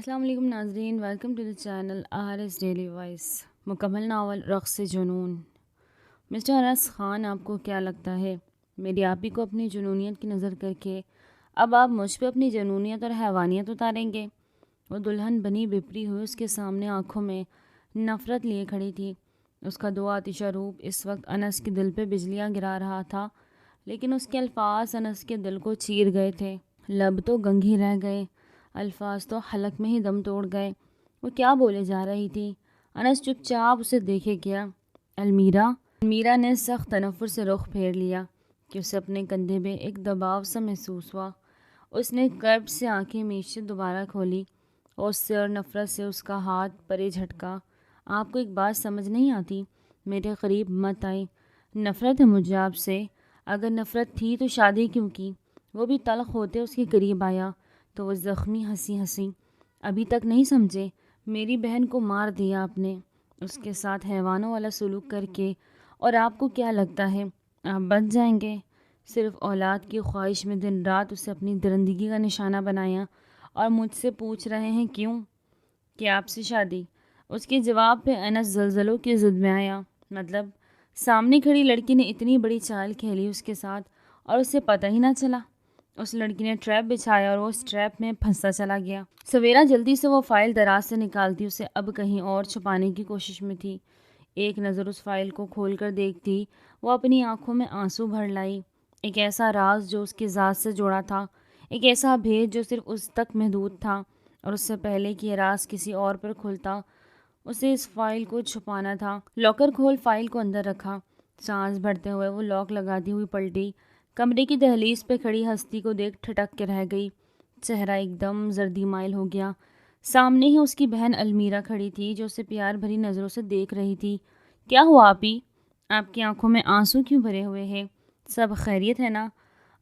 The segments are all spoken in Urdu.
السلام علیکم ناظرین، welcome to the channel R S daily voice. مکمل ناول رقص جنون۔ مسٹر انس خان، آپ کو کیا لگتا ہے میری آپی کو اپنی جنونیت کی نظر کر کے اب آپ مجھ پہ اپنی جنونیت اور حیوانیت اتاریں گے؟ وہ دلہن بنی بپری ہوئی اس کے سامنے آنکھوں میں نفرت لیے کھڑی تھی۔ اس کا دو آتشہ روپ اس وقت انس کے دل پہ بجلیاں گرا رہا تھا، لیکن اس کے الفاظ انس کے دل کو چیر گئے تھے۔ لب تو گنگھی رہ گئے، الفاظ تو حلق میں ہی دم توڑ گئے۔ وہ کیا بولے جا رہی تھی؟ انس چپ چاپ اسے دیکھے گیا۔ المیرا نے سخت تنفر سے رخ پھیر لیا کہ اسے اپنے کندھے پہ ایک دباؤ سا محسوس ہوا۔ اس نے کرب سے آنکھیں میچ دوبارہ کھولی اور اس سے اور نفرت سے اس کا ہاتھ پرے جھٹکا۔ آپ کو ایک بات سمجھ نہیں آتی؟ میرے قریب مت آئی۔ نفرت ہے مجھے آپ سے؟ اگر نفرت تھی تو شادی کیوں کی؟ وہ بھی تلخ ہوتے اس کے قریب آیا تو وہ زخمی ہنسی ابھی تک نہیں سمجھے؟ میری بہن کو مار دیا آپ نے، اس کے ساتھ حیوانوں والا سلوک کر کے، اور آپ کو کیا لگتا ہے آپ بچ جائیں گے؟ صرف اولاد کی خواہش میں دن رات اسے اپنی درندگی کا نشانہ بنایا، اور مجھ سے پوچھ رہے ہیں کیوں؟ کہ آپ سے شادی؟ اس کے جواب پہ انس زلزلوں کی ضد میں آیا۔ مطلب سامنے کھڑی لڑکی نے اتنی بڑی چال کھیلی اس کے ساتھ اور اسے پتہ ہی نہ چلا؟ اس لڑکی نے ٹریپ بچھایا اور وہ اس ٹریپ میں پھنسا چلا گیا۔ سویرا جلدی سے وہ فائل دراز سے نکالتی، اسے اب کہیں اور چھپانے کی کوشش میں تھی۔ ایک نظر اس فائل کو کھول کر دیکھتی، وہ اپنی آنکھوں میں آنسو بھر لائی۔ ایک ایسا راز جو اس کی ذات سے جوڑا تھا، ایک ایسا بھید جو صرف اس تک محدود تھا، اور اس سے پہلے کہ یہ راز کسی اور پر کھلتا اسے اس فائل کو چھپانا تھا۔ لاکر کھول فائل کو اندر رکھا۔ سانس بھرتے ہوئے وہ لاک لگاتی ہوئی پلٹی۔ کمرے کی دہلیز پہ کھڑی ہستی کو دیکھ ٹھٹک کے رہ گئی۔ چہرہ ایک دم زردی مائل ہو گیا۔ سامنے ہی اس کی بہن المیرا کھڑی تھی جو اسے پیار بھری نظروں سے دیکھ رہی تھی۔ کیا ہوا آپی؟ آپ کی آنکھوں میں آنسو کیوں بھرے ہوئے ہیں؟ سب خیریت ہے نا؟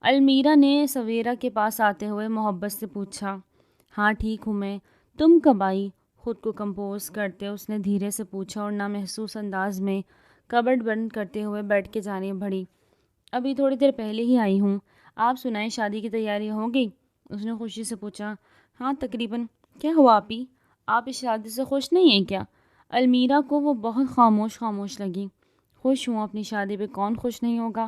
المیرا نے سویرا کے پاس آتے ہوئے محبت سے پوچھا۔ ہاں ٹھیک ہوں میں، تم کب آئی؟ خود کو کمپوز کرتے اس نے دھیرے سے پوچھا اور نامحسوس انداز میں کبڈ بند کرتے ہوئے بیٹھ کے جانب بڑھی۔ ابھی تھوڑی دیر پہلے ہی آئی ہوں۔ آپ سنائیں، شادی کی تیاری ہو گئی؟ اس نے خوشی سے پوچھا۔ ہاں تقریباً۔ کیا ہوا آپی؟ آپ اس شادی سے خوش نہیں ہیں کیا؟ المیرا کو وہ بہت خاموش لگی۔ خوش ہوں اپنی شادی پہ، کون خوش نہیں ہوگا؟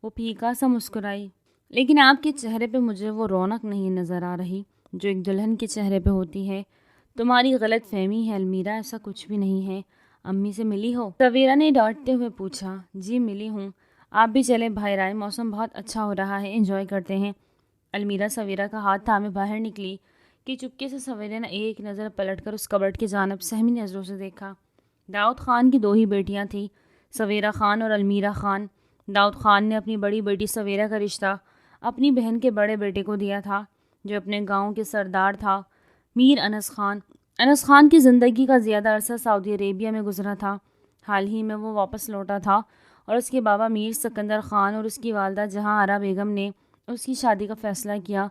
وہ پھیکا سا مسکرائی۔ لیکن آپ کے چہرے پہ مجھے وہ رونق نہیں نظر آ رہی جو ایک دلہن کے چہرے پہ ہوتی ہے۔ تمہاری غلط فہمی ہے المیرا، ایسا کچھ بھی نہیں ہے۔ امی سے ملی ہو؟ سویرا نے ڈانٹتے ہوئے پوچھا۔ جی ملی ہوں۔ آپ بھی چلے باہر آئے، موسم بہت اچھا ہو رہا ہے، انجوائے کرتے ہیں۔ المیرا سویرا کا ہاتھ تھامے باہر نکلی کہ چپکے سے سویرا نے ایک نظر پلٹ کر اس کبرٹ کی جانب سہمی نظروں سے دیکھا۔ داؤد خان کی دو ہی بیٹیاں تھیں، سویرا خان اور المیرا خان۔ داؤد خان نے اپنی بڑی بیٹی سویرا کا رشتہ اپنی بہن کے بڑے بیٹے کو دیا تھا جو اپنے گاؤں کے سردار تھا، میر انس خان۔ انس خان کی زندگی کا زیادہ عرصہ سعودی عربیہ میں گزرا تھا۔ حال ہی میں وہ واپس لوٹا تھا اور اس کے بابا میر سکندر خان اور اس کی والدہ جہاں آرا بیگم نے اس کی شادی کا فیصلہ کیا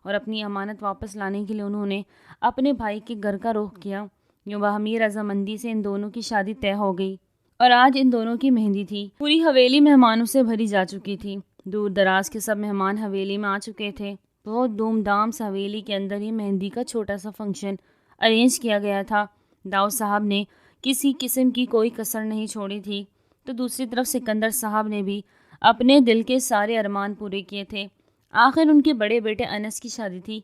اور اپنی امانت واپس لانے کے لیے انہوں نے اپنے بھائی کے گھر کا رخ کیا۔ یوں باہمی رضامندی سے ان دونوں کی شادی طے ہو گئی اور آج ان دونوں کی مہندی تھی۔ پوری حویلی مہمانوں سے بھری جا چکی تھی۔ دور دراز کے سب مہمان حویلی میں آ چکے تھے۔ بہت دھوم دھام سے حویلی کے اندر ہی مہندی کا چھوٹا سا فنکشن ارینج کیا گیا تھا۔ داؤد صاحب نے کسی قسم کی کوئی کسر نہیں چھوڑی تھی تو دوسری طرف سکندر صاحب نے بھی اپنے دل کے سارے ارمان پورے کیے تھے۔ آخر ان کے بڑے بیٹے انس کی شادی تھی۔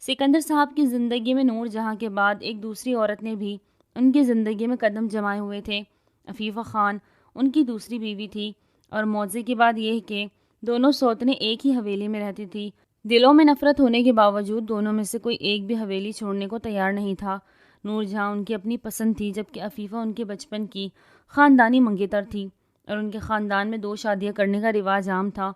سکندر صاحب کی زندگی میں نور جہاں کے بعد ایک دوسری عورت نے بھی ان کی زندگی میں قدم جمائے ہوئے تھے۔ عفیفہ خان ان کی دوسری بیوی تھی، اور معجزے کی بات یہ کہ دونوں سوتنے ایک ہی حویلی میں رہتی تھی۔ دلوں میں نفرت ہونے کے باوجود دونوں میں سے کوئی ایک بھی حویلی چھوڑنے کو تیار نہیں تھا۔ نور جہاں ان کی اپنی پسند تھی، جبکہ عفیفہ ان کے بچپن کی خاندانی منگیتر تھی اور ان کے خاندان میں 2 شادیاں کرنے کا رواج عام تھا۔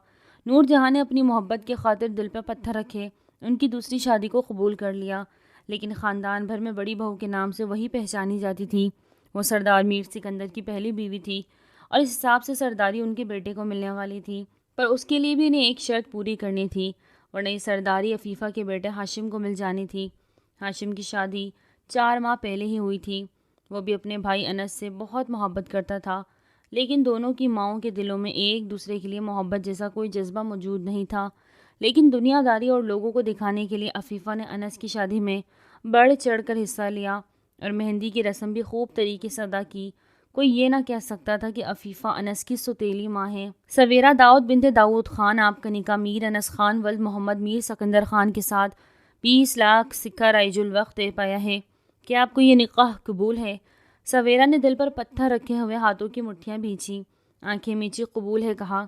نور جہاں نے اپنی محبت کی خاطر دل پہ پتھر رکھے ان کی دوسری شادی کو قبول کر لیا، لیکن خاندان بھر میں بڑی بہو کے نام سے وہی پہچانی جاتی تھی۔ وہ سردار میر سکندر کی پہلی بیوی تھی اور اس حساب سے سرداری ان کے بیٹے کو ملنے والی تھی، پر اس کے لیے بھی انہیں ایک شرط پوری کرنی تھی، ورنہ یہ سرداری عفیفہ کے بیٹے ہاشم کو مل جانی تھی۔ ہاشم کی شادی 4 ماہ پہلے ہی ہوئی تھی۔ وہ بھی اپنے بھائی انس سے بہت محبت کرتا تھا، لیکن دونوں کی ماؤں کے دلوں میں ایک دوسرے کے لیے محبت جیسا کوئی جذبہ موجود نہیں تھا۔ لیکن دنیا داری اور لوگوں کو دکھانے کے لیے عفیفہ نے انس کی شادی میں بڑھ چڑھ کر حصہ لیا اور مہندی کی رسم بھی خوب طریقے سے ادا کی۔ کوئی یہ نہ کہہ سکتا تھا کہ عفیفہ انس کی سوتیلی ماں ہے۔ سویرا داؤد بنت داؤد خان آپ کا نکاح میر انس خان ولد محمد میر سکندر خان کے ساتھ 20 لاکھ سکہ رائج الوقت طے پایا ہے۔ کیا آپ کو یہ نکاح قبول ہے؟ سویرا نے دل پر پتھر رکھے ہوئے ہاتھوں کی مٹھیاں بھینچی، آنکھیں میچی۔ قبول ہے کہا۔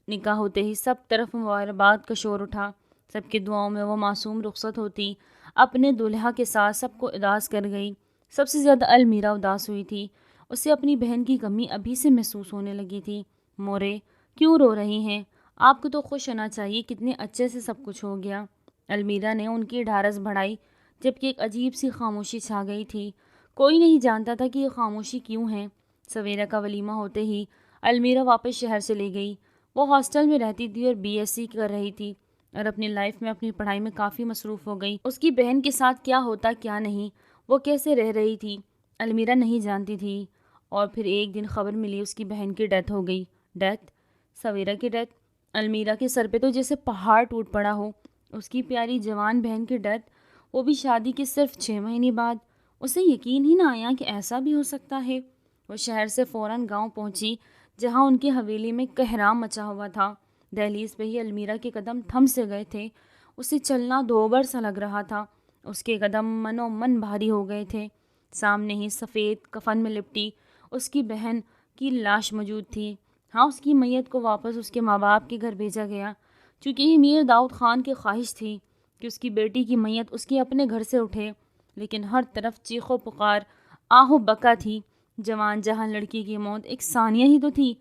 نکاح ہوتے ہی سب طرف مبارکباد کا شور اٹھا۔ سب کی دعاؤں میں وہ معصوم رخصت ہوتی، اپنے دولہا کے ساتھ سب کو اداس کر گئی۔ سب سے زیادہ المیرا اداس ہوئی تھی۔ اسے اپنی بہن کی کمی ابھی سے محسوس ہونے لگی تھی۔ مورے، کیوں رو رہی ہیں؟ آپ کو تو خوش ہونا چاہیے، کتنے اچھے سے سب کچھ ہو گیا۔ المیرا نے ان کی ڈھارس بڑھائی، جبکہ ایک عجیب سی خاموشی چھا گئی تھی۔ کوئی نہیں جانتا تھا کہ یہ خاموشی کیوں ہے۔ سویرا کا ولیمہ ہوتے ہی المیرا واپس شہر چلی گئی۔ وہ ہاسٹل میں رہتی تھی اور BSc کر رہی تھی اور اپنی لائف میں اپنی پڑھائی میں کافی مصروف ہو گئی۔ اس کی بہن کے ساتھ کیا ہوتا کیا نہیں، وہ کیسے رہ رہی تھی، المیرا نہیں جانتی تھی۔ اور پھر ایک دن خبر ملی اس کی بہن کی ڈیتھ ہو گئی۔ ڈیتھ؟ سویرا کی ڈیتھ؟ المیرا کے سر پہ تو جیسے پہاڑ ٹوٹ پڑا ہو۔ اس کی پیاری جوان بہن کی ڈیتھ، وہ بھی شادی کے صرف 6 مہینے بعد۔ اسے یقین ہی نہ آیا کہ ایسا بھی ہو سکتا ہے۔ وہ شہر سے فوراً گاؤں پہنچی جہاں ان کی حویلی میں کہرام مچا ہوا تھا۔ دہلیز پہ ہی المیرا کے قدم تھم سے گئے تھے۔ اسے چلنا دوبر سا لگ رہا تھا۔ اس کے قدم منو من بھاری ہو گئے تھے۔ سامنے ہی سفید کفن میں لپٹی اس کی بہن کی لاش موجود تھی۔ ہاں، اس کی میت کو واپس اس کے ماں باپ کے گھر بھیجا گیا، چونکہ یہ میر داؤد خان کی خواہش تھی کہ اس کی بیٹی کی میت اس کے اپنے گھر سے اٹھے۔ لیکن ہر طرف چیخ و پکار، آہ و بکا تھی۔ جوان جہاں لڑکی کی موت ایک ثانیہ ہی تو تھی۔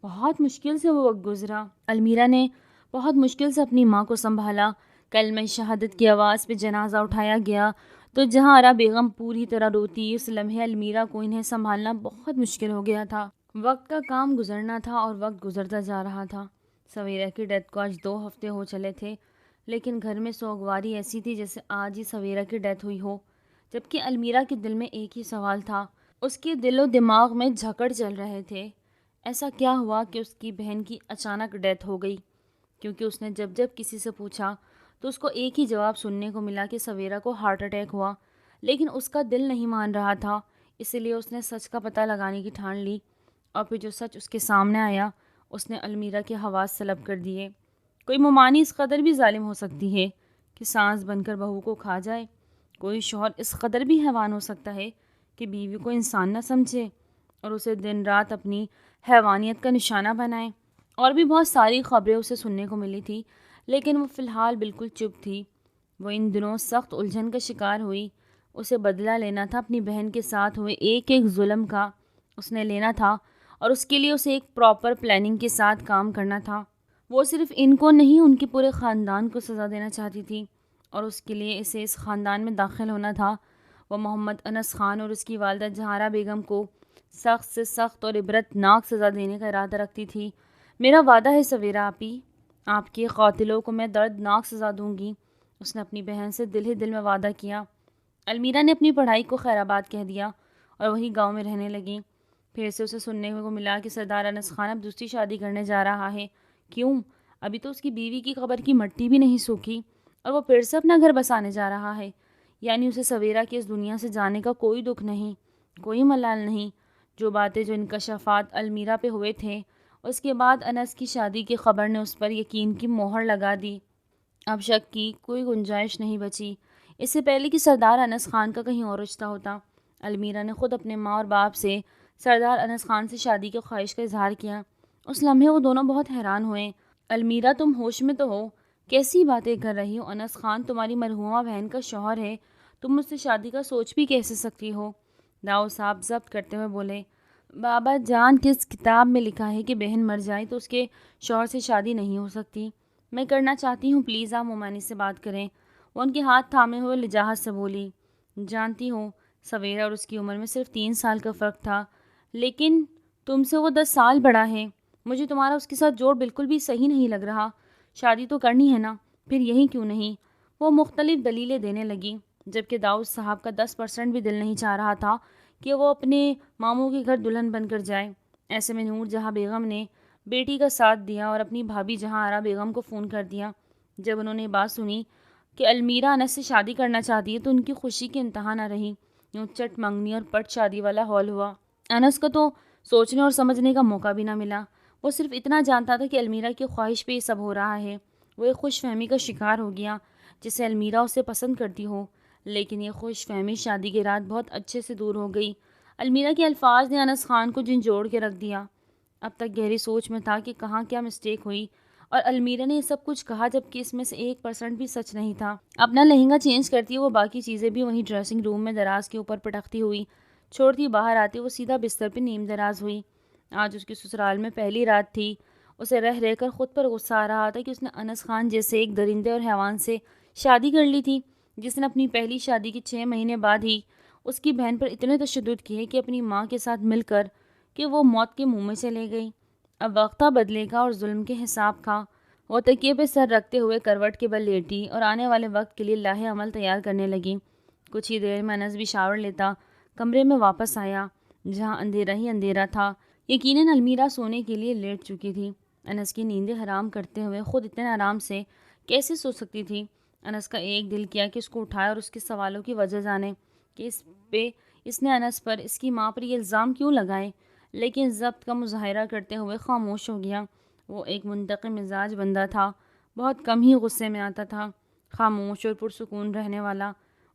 بہت مشکل سے وہ وقت گزرا۔ المیرا نے بہت مشکل سے اپنی ماں کو سنبھالا۔ کلمہ شہادت کی آواز پہ جنازہ اٹھایا گیا تو جہاں آرا بیگم پوری طرح روتی، اس لمحے المیرا کو انہیں سنبھالنا بہت مشکل ہو گیا تھا۔ وقت کا کام گزرنا تھا اور وقت گزرتا جا رہا تھا۔ سویرا کی ڈیتھ کو آج 2 ہفتے ہو چلے تھے، لیکن گھر میں سوگواری ایسی تھی جیسے آج ہی سویرا کی ڈیتھ ہوئی ہو۔ جبکہ المیرا کے دل میں ایک ہی سوال تھا، اس کے دل و دماغ میں جھکڑ چل رہے تھے۔ ایسا کیا ہوا کہ اس کی بہن کی اچانک ڈیتھ ہو گئی؟ کیونکہ اس نے جب کسی سے پوچھا تو اس کو ایک ہی جواب سننے کو ملا کہ سویرا کو ہارٹ اٹیک ہوا۔ لیکن اس کا دل نہیں مان رہا تھا، اسی لیے اس نے سچ کا پتہ لگانے کی ٹھان لی۔ اور پھر جو سچ اس کے سامنے آیا، اس نے المیرا کے حواس سلب کر دیے۔ کوئی ممانی اس قدر بھی ظالم ہو سکتی ہے کہ سانس بن کر بہو کو کھا جائے؟ کوئی شوہر اس قدر بھی حیوان ہو سکتا ہے کہ بیوی کو انسان نہ سمجھے اور اسے دن رات اپنی حیوانیت کا نشانہ بنائے؟ اور بھی بہت ساری خبریں اسے سننے کو ملی تھی، لیکن وہ فی الحال بالکل چپ تھی۔ وہ ان دنوں سخت الجھن کا شکار ہوئی۔ اسے بدلہ لینا تھا اپنی بہن کے ساتھ ہوئے ایک ایک ظلم کا، اس نے لینا تھا، اور اس کے لیے اسے ایک پراپر پلاننگ کے ساتھ کام کرنا تھا۔ وہ صرف ان کو نہیں، ان کے پورے خاندان کو سزا دینا چاہتی تھی، اور اس کے لیے اسے اس خاندان میں داخل ہونا تھا۔ وہ محمد انس خان اور اس کی والدہ جہارا بیگم کو سخت سے سخت اور عبرت ناک سزا دینے کا ارادہ رکھتی تھی۔ میرا وعدہ ہے سویرا آپی، آپ کے قاتلوں کو میں دردناک سزا دوں گی، اس نے اپنی بہن سے دل ہی دل میں وعدہ کیا۔ المیرا نے اپنی پڑھائی کو خیر آباد کہہ دیا اور وہی گاؤں میں رہنے لگی۔ پھر سے اسے سننے کو ملا کہ سردار انس خان اب دوسری شادی کرنے جا رہا ہے۔ کیوں؟ ابھی تو اس کی بیوی کی قبر کی مٹی بھی نہیں سوکھی اور وہ پھر سے اپنا گھر بسانے جا رہا ہے۔ یعنی اسے سویرا کی اس دنیا سے جانے کا کوئی دکھ نہیں، کوئی ملال نہیں۔ جو باتیں، جو انکشافات المیرا پہ ہوئے تھے، اس کے بعد انس کی شادی کی خبر نے اس پر یقین کی مہر لگا دی۔ اب شک کی کوئی گنجائش نہیں بچی۔ اس سے پہلے کہ سردار انس خان کا کہیں اور رشتہ ہوتا، المیرا نے خود اپنے ماں اور باپ سے سردار انس خان سے شادی کی خواہش کا اظہار کیا۔ اس لمحے وہ دونوں بہت حیران ہوئے۔ المیرا، تم ہوش میں تو ہو؟ کیسی باتیں کر رہی ہو؟ انس خان تمہاری مرحومہ بہن کا شوہر ہے، تم مجھ سے شادی کا سوچ بھی کیسے سکتی ہو؟ داؤد صاحب ضبط کرتے ہوئے بولے، بابا جان، کس کتاب میں لکھا ہے کہ بہن مر جائے تو اس کے شوہر سے شادی نہیں ہو سکتی؟ میں کرنا چاہتی ہوں، پلیز آپ ممانی سے بات کریں۔ وہ ان کے ہاتھ تھامے ہوئے لجاجت سے بولی، جانتی ہوں سویرا اور اس کی عمر میں صرف 3 سال کا فرق تھا، لیکن تم سے وہ 10 سال بڑا ہے۔ مجھے تمہارا اس کے ساتھ جوڑ بالکل بھی صحیح نہیں لگ رہا۔ شادی تو کرنی ہے نا، پھر یہی کیوں نہیں؟ وہ مختلف دلیلیں دینے لگی، جبکہ داؤد صاحب کا 10% بھی دل نہیں چاہ رہا تھا کہ وہ اپنے ماموں کے گھر دلہن بن کر جائے۔ ایسے میں نور جہاں بیگم نے بیٹی کا ساتھ دیا اور اپنی بھابھی جہاں آرا بیگم کو فون کر دیا۔ جب انہوں نے بات سنی کہ المیرا انس سے شادی کرنا چاہتی ہے تو ان کی خوشی کی انتہا نہ رہی۔ یوں چٹ منگنی اور پٹ شادی والا ہال ہوا۔ انس کو تو سوچنے اور سمجھنے کا موقع بھی نہ ملا۔ وہ صرف اتنا جانتا تھا کہ المیرا کی خواہش پہ یہ سب ہو رہا ہے۔ وہ ایک خوش فہمی کا شکار ہو گیا جسے المیرا اسے پسند کرتی ہو، لیکن یہ خوش فہمی شادی کی رات بہت اچھے سے دور ہو گئی۔ المیرا کے الفاظ نے انس خان کو جھنجھوڑ کے رکھ دیا۔ اب تک گہری سوچ میں تھا کہ کہاں کیا مسٹیک ہوئی، اور المیرا نے یہ سب کچھ کہا جبکہ اس میں سے 1% بھی سچ نہیں تھا۔ اپنا لہنگا چینج کرتی وہ باقی چیزیں بھی وہیں ڈریسنگ روم میں دراز کے اوپر پٹکتی ہوئی چھوڑتی باہر آتی وہ سیدھا بستر پہ نیم دراز ہوئی۔ آج اس کی سسرال میں پہلی رات تھی۔ اسے رہ رہ کر خود پر غصہ آ رہا تھا کہ اس نے انس خان جیسے ایک درندے اور حیوان سے شادی کر لی تھی، جس نے اپنی پہلی شادی کے 6 مہینے بعد ہی اس کی بہن پر اتنے تشدد کیے کہ اپنی ماں کے ساتھ مل کر کہ وہ موت کے منہ میں چلے گئی۔ اب وقتہ بدلے کا اور ظلم کے حساب کا۔ وہ تکیے پہ سر رکھتے ہوئے کروٹ کے بل لیٹی اور آنے والے وقت کے لیے لاہ عمل تیار کرنے لگی۔ کچھ ہی دیر میں انس بھی شاور لیتا کمرے میں واپس آیا جہاں اندھیرا ہی اندھیرا تھا۔ یقیناً المیرا سونے کے لیے لیٹ چکی تھی۔ انس کی نیندیں حرام کرتے ہوئے خود اتنے آرام سے کیسے سو سکتی تھی؟ انس کا ایک دل کیا کہ اس کو اٹھائے اور اس کے سوالوں کی وجہ جانے کہ اس نے انس پر، اس کی ماں پر یہ الزام کیوں لگائے، لیکن ضبط کا مظاہرہ کرتے ہوئے خاموش ہو گیا۔ وہ ایک منتقم مزاج بندہ تھا، بہت کم ہی غصے میں آتا تھا، خاموش اور پرسکون رہنے والا۔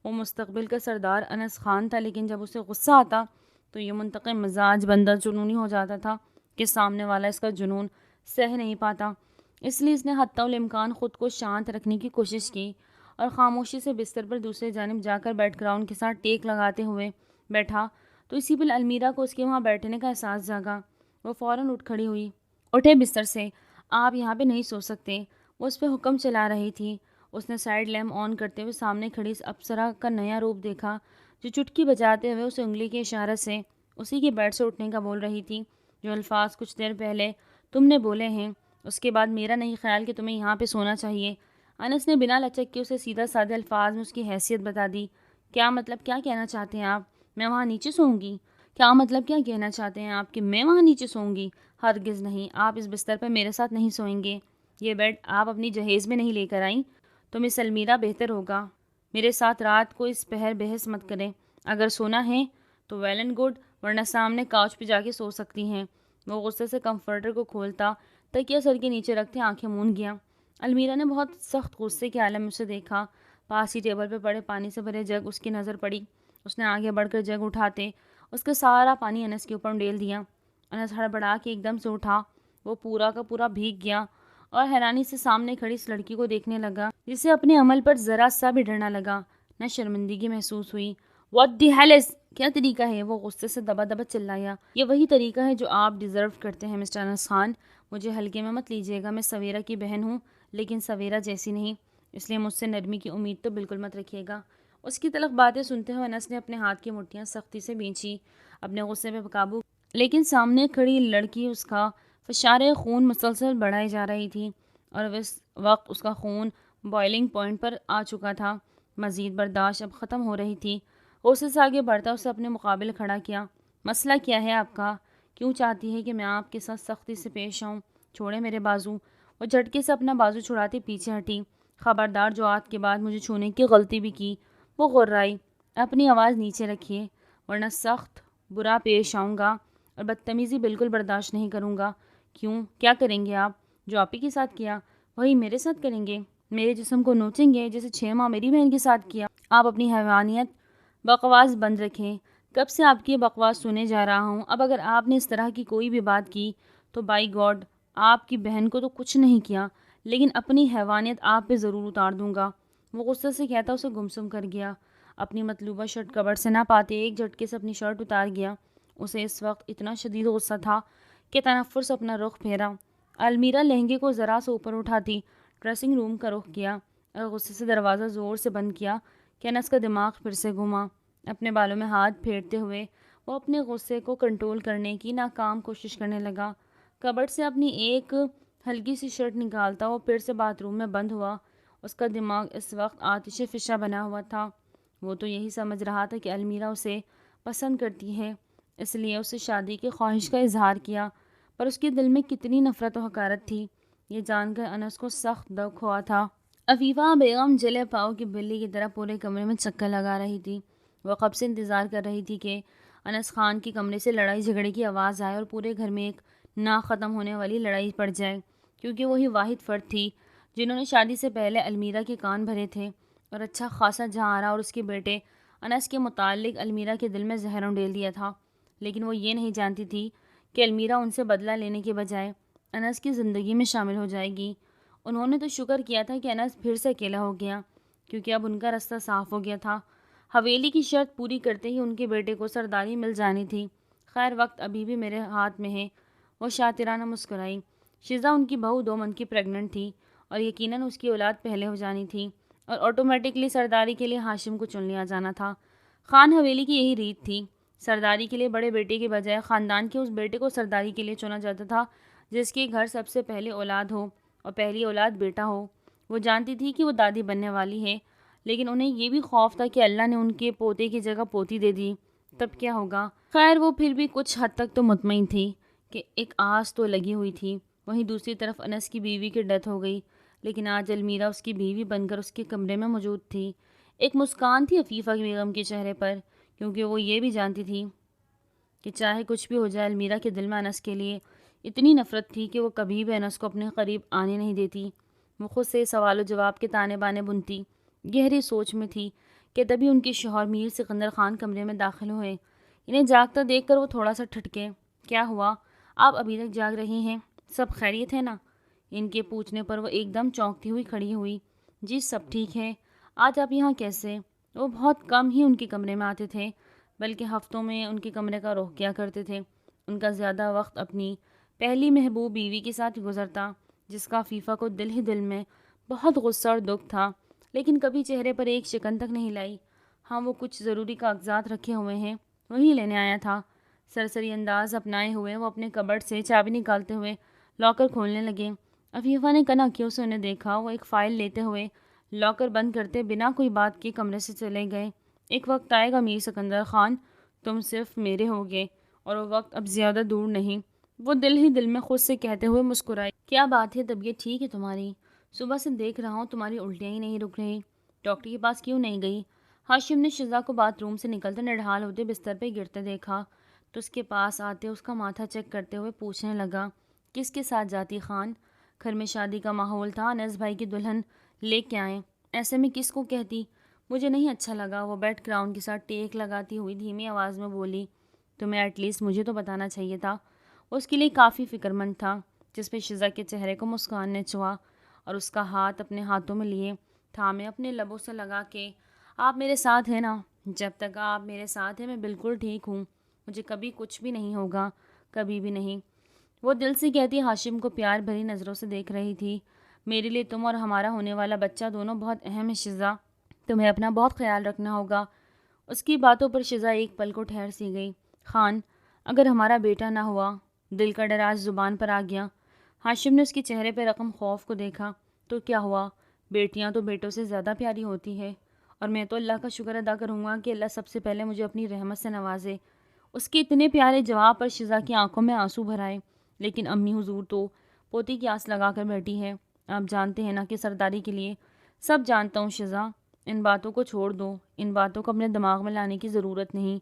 وہ مستقبل کا سردار انس خان تھا، لیکن جب اسے غصہ آتا تو یہ منتقم مزاج بندہ جنونی ہو جاتا تھا کہ سامنے والا اس کا جنون سہ نہیں پاتا۔ اس لیے اس نے حتی الامکان خود کو شانت رکھنے کی کوشش کی اور خاموشی سے بستر پر دوسری جانب جا کر بیک گراؤنڈ کے ساتھ ٹیک لگاتے ہوئے بیٹھا تو اسی پل المیرا کو اس کے وہاں بیٹھنے کا احساس جاگا۔ وہ فوراً اٹھ کھڑی ہوئی۔ اٹھے بستر سے، آپ یہاں پہ نہیں سو سکتے، وہ اس پہ حکم چلا رہی تھی۔ اس نے سائڈ لیمپ آن کرتے ہوئے سامنے کھڑی اس اپسرا کا نیا روپ دیکھا جو چٹکی بجاتے ہوئے اسے انگلی کے اشارے سے اسی کے بیڈ سے اٹھنے کا بول رہی تھی۔ جو الفاظ کچھ دیر پہلے تم نے بولے ہیں، اس کے بعد میرا نہیں خیال کہ تمہیں یہاں پہ سونا چاہیے۔ انس نے بنا لچک کے اسے سیدھا سادے الفاظ میں اس کی حیثیت بتا دی۔ کیا مطلب، کیا کہنا چاہتے ہیں آپ؟ میں وہاں نیچے سوؤں گی؟ کیا مطلب، کیا کہنا چاہتے ہیں آپ کہ میں وہاں نیچے سوؤں گی؟ ہرگز نہیں، آپ اس بستر پر میرے ساتھ نہیں سوئیں گے۔ یہ بیڈ آپ اپنی جہیز میں نہیں لے کر آئیں تو مس المیرا بہتر ہوگا میرے ساتھ رات کو اس پہر بحث مت کریں۔ اگر سونا ہے تو ویل اینڈ گڈ، ورنہ سامنے کاؤچ پہ جا کے سو سکتی ہیں۔ وہ غصے سے کمفرٹر کو کھولتا تکیہ سر کے نیچے رکھتے آنکھیں مون گیا۔ المیرا نے بہت سخت غصے کے عالم میں اسے دیکھا۔ پاس ہی ٹیبل پہ پڑے پانی سے بھرے جگ اس کی نظر پڑی۔ اس نے آگے بڑھ کر جگ اٹھاتے اس کا سارا پانی انس کے اوپر ڈیل دیا۔ انس ہڑبڑا کے ایک دم سے اٹھا۔ وہ پورا کا پورا بھیگ گیا اور حیرانی سے سامنے کھڑی اس لڑکی کو دیکھنے لگا جسے اپنے عمل پر ذرا سا بھی ڈر نہ لگا، نہ شرمندگی محسوس ہوئی۔ What the hell is؟ کیا طریقہ ہے؟ وہ غصے سے دبا دبا چلایا۔ یہ وہی طریقہ ہے جو آپ ڈیزرو کرتے ہیں مسٹر انس خان۔ مجھے ہلکے میں مت لیجیے گا، میں سویرا کی بہن ہوں، لیکن سویرا جیسی نہیں، اس لیے مجھ سے نرمی کی امید تو بالکل مت رکھیے گا۔ اس کی تلخ باتیں سنتے ہوئے انس نے اپنے ہاتھ کی مٹھیاں سختی سے بھینچی، اپنے غصے پہ قابو، لیکن سامنے کھڑی لڑکی اس کا فشار خون مسلسل بڑھائی جا رہی تھی اور اس وقت اس کا خون بوائلنگ پوائنٹ پر آ چکا تھا۔ مزید برداشت اب ختم ہو رہی تھی۔ غصے سے آگے بڑھتا اسے اپنے مقابل کھڑا کیا۔ مسئلہ کیا ہے آپ کا؟ کیوں چاہتی ہے کہ میں آپ کے ساتھ سختی سے پیش آؤں؟ چھوڑے میرے بازو۔ وہ جھٹکے سے اپنا بازو چھڑاتے پیچھے ہٹی۔ خبردار، جو آج کے بعد مجھے چھونے کی غلطی بھی کی۔ وہ غرائی، اپنی آواز نیچے رکھیے ورنہ سخت برا پیش آؤں گا اور بدتمیزی بالکل برداشت نہیں کروں گا۔ کیوں؟ کیا کریں گے آپ؟ جو آپ ہی کے ساتھ کیا وہی میرے ساتھ کریں گے؟ میرے جسم کو نوچیں گے جیسے 6 ماہ میری بہن کے ساتھ کیا؟ آپ اپنی حیوانیت بکواس بند رکھیں۔ کب سے آپ کی بکواس سنے جا رہا ہوں۔ اب اگر آپ نے اس طرح کی کوئی بھی بات کی تو بائی گاڈ، آپ کی بہن کو تو کچھ نہیں کیا، لیکن اپنی حیوانیت آپ پہ ضرور اتار دوں گا۔ وہ غصے سے کہتا اسے گمسم کر گیا۔ اپنی مطلوبہ شرٹ کبر سے نہ پاتے ایک جھٹکے سے اپنی شرٹ اتار گیا۔ اسے اس وقت اتنا شدید غصہ تھا کہ تنفر سے اپنا رخ پھیرا۔ المیرا لہنگے کو ذرا سے اوپر اٹھاتی ڈریسنگ روم کا رخ کیا اور غصے سے دروازہ زور سے بند کیا کہ انس کا دماغ پھر سے گھما۔ اپنے بالوں میں ہاتھ پھیرتے ہوئے وہ اپنے غصے کو کنٹرول کرنے کی ناکام کوشش کرنے لگا۔ کبرڈ سے اپنی ایک ہلکی سی شرٹ نکالتا وہ پھر سے باتھ روم میں بند ہوا۔ اس کا دماغ اس وقت آتش فشاں بنا ہوا تھا۔ وہ تو یہی سمجھ رہا تھا کہ المیرا اسے پسند کرتی ہے، اس لیے اسے شادی کی خواہش کا اظہار کیا، پر اس کے دل میں کتنی نفرت و حقارت تھی یہ جان کر انس کو سخت دکھ ہوا تھا۔ عفیفہ بیگم جلے پاؤ کی بلی کی طرح پورے کمرے میں چکر لگا رہی تھی۔ وہ کب سے انتظار کر رہی تھی کہ انس خان کے کمرے سے لڑائی جھگڑے کی آواز آئے اور پورے گھر میں ایک نہ ختم ہونے والی لڑائی پڑ جائے، کیونکہ وہی واحد فرد تھی جنہوں نے شادی سے پہلے المیرا کے کان بھرے تھے اور اچھا خاصا جہارا اور اس کے بیٹے انس کے متعلق المیرا کے دل میں زہر انڈیل دیا تھا۔ لیکن وہ یہ نہیں جانتی تھی کہ المیرا ان سے بدلہ لینے کے بجائے انس کی زندگی میں شامل ہو جائے گی۔ انہوں نے تو شکر کیا تھا کہ انس پھر سے اکیلا ہو گیا، کیونکہ اب ان کا راستہ صاف ہو گیا تھا۔ حویلی کی شرط پوری کرتے ہی ان کے بیٹے کو سرداری مل جانی تھی۔ خیر وقت ابھی بھی میرے ہاتھ میں ہے، وہ شاطرانہ مسکرائی۔ شزا ان کی بہو 2 منتھ کی پریگننٹ تھی اور یقیناً اس کی اولاد پہلے ہو جانی تھی اور آٹومیٹکلی سرداری کے لیے ہاشم کو چن لیا جانا تھا۔ خان حویلی کی یہی ریت تھی، سرداری کے لیے بڑے بیٹے کے بجائے خاندان کے اس بیٹے کو سرداری کے لیے چنا جاتا تھا جس کے گھر سب سے پہلے اولاد ہو اور پہلی اولاد بیٹا ہو۔ وہ جانتی تھی کہ وہ دادی بننے والی ہے، لیکن انہیں یہ بھی خوف تھا کہ اللہ نے ان کے پوتے کی جگہ پوتی دے دی، تب کیا ہوگا؟ خیر وہ پھر بھی کچھ حد تک تو مطمئن تھی کہ ایک آس تو لگی ہوئی تھی۔ وہیں دوسری طرف انس کی بیوی کی ڈیتھ ہو گئی، لیکن آج المیرا اس کی بیوی بن کر اس کے کمرے میں موجود تھی۔ ایک مسکان تھی عفیفہ بیگم کے چہرے پر، کیونکہ وہ یہ بھی جانتی تھی کہ چاہے کچھ بھی ہو جائے المیرا کے دل میں انس کے لیے اتنی نفرت تھی کہ وہ کبھی بھی انس کو اپنے قریب آنے نہیں دیتی۔ وہ خود سے سوال و جواب کے تانے بانے بنتی، گہری سوچ میں تھی کہ تبھی ان کے شوہر میر سکندر خان کمرے میں داخل ہوئے۔ انہیں جاگتا دیکھ کر وہ تھوڑا سا ٹھٹکے۔ کیا ہوا؟ آپ ابھی تک جاگ رہی ہیں؟ سب خیریت ہے نا؟ ان کے پوچھنے پر وہ ایک دم چونکتی ہوئی کھڑی ہوئی۔ جی سب ٹھیک ہے۔ آج آپ یہاں کیسے؟ وہ بہت کم ہی ان کے کمرے میں آتے تھے، بلکہ ہفتوں میں ان کے کمرے کا رخ کیا کرتے تھے۔ ان کا زیادہ وقت اپنی پہلی محبوب بیوی کے ساتھ گزرتا، جس کا عفیفہ کو دل ہی دل میں بہت غصہ اور دکھ تھا، لیکن کبھی چہرے پر ایک شکن تک نہیں لائی۔ ہاں وہ کچھ ضروری کاغذات رکھے ہوئے ہیں، وہی لینے آیا تھا۔ سرسری انداز اپنائے ہوئے وہ اپنے کبرڈ سے چابی نکالتے ہوئے لاکر کھولنے لگے۔ عفیفہ نے کن آنکھوں سے انہیں دیکھا۔ وہ ایک فائل لیتے ہوئے لاکر بند کرتے بنا کوئی بات کے کمرے سے چلے گئے۔ ایک وقت آئے گا میر سکندر خان، تم صرف میرے ہوگے، اور وہ وقت اب زیادہ دور نہیں، وہ دل ہی دل میں خود سے کہتے ہوئے مسکرائی۔ کیا بات ہے، طبیعت ٹھیک ہے تمہاری؟ صبح سے دیکھ رہا ہوں تمہاری الٹیاں ہی نہیں رک رہی، ڈاکٹر کے پاس کیوں نہیں گئی؟ ہاشم نے شزا کو باتھ روم سے نکلتے نڈھال ہوتے بستر پہ گرتے دیکھا تو اس کے پاس آتے اس کا ماتھا چیک کرتے ہوئے پوچھنے لگا، کس کے ساتھ جاتی خان؟ گھر میں شادی کا ماحول تھا، انس بھائی کی دلہن لے کے آئیں، ایسے میں کس کو کہتی؟ مجھے نہیں اچھا لگا، وہ بیڈ گراؤنڈ کے ساتھ ٹیک لگاتی ہوئی دھیمی آواز میں بولی۔ تمہیں ایٹ لیسٹ مجھے تو بتانا چاہیے تھا۔ اس کے لیے کافی فکر مند تھا، جس پہ شزا کے چہرے کو مسکان نے چھوا اور اس کا ہاتھ اپنے ہاتھوں میں لیے تھامے اپنے لبوں سے لگا کے، آپ میرے ساتھ ہیں نا؟ جب تک آپ میرے ساتھ ہیں میں بالکل ٹھیک ہوں، مجھے کبھی کچھ بھی نہیں ہوگا، کبھی بھی نہیں۔ وہ دل سے کہتی ہاشم کو پیار بھری نظروں سے دیکھ رہی تھی۔ میرے لیے تم اور ہمارا ہونے والا بچہ دونوں بہت اہم ہے شزا، تمہیں اپنا بہت خیال رکھنا ہوگا۔ اس کی باتوں پر شزا ایک پل کو ٹھہر سی گئی۔ خان، اگر ہمارا بیٹا نہ ہوا، دل کا ڈر آج زبان پر آ گیا۔ ہاشم نے اس کے چہرے پہ رقم خوف کو دیکھا۔ تو کیا ہوا؟ بیٹیاں تو بیٹوں سے زیادہ پیاری ہوتی ہے، اور میں تو اللہ کا شکر ادا کروں گا کہ اللہ سب سے پہلے مجھے اپنی رحمت سے نوازے۔ اس کے اتنے پیارے جواب پر شزا کی آنکھوں میں آنسو بھر آئے۔ لیکن امی حضور تو پوتی کی آس لگا کر بیٹھی ہے، آپ جانتے ہیں نا کہ سرداری کے لیے۔ سب جانتا ہوں شزا، ان باتوں کو چھوڑ دو، ان باتوں کو اپنے دماغ میں لانے کی ضرورت نہیں،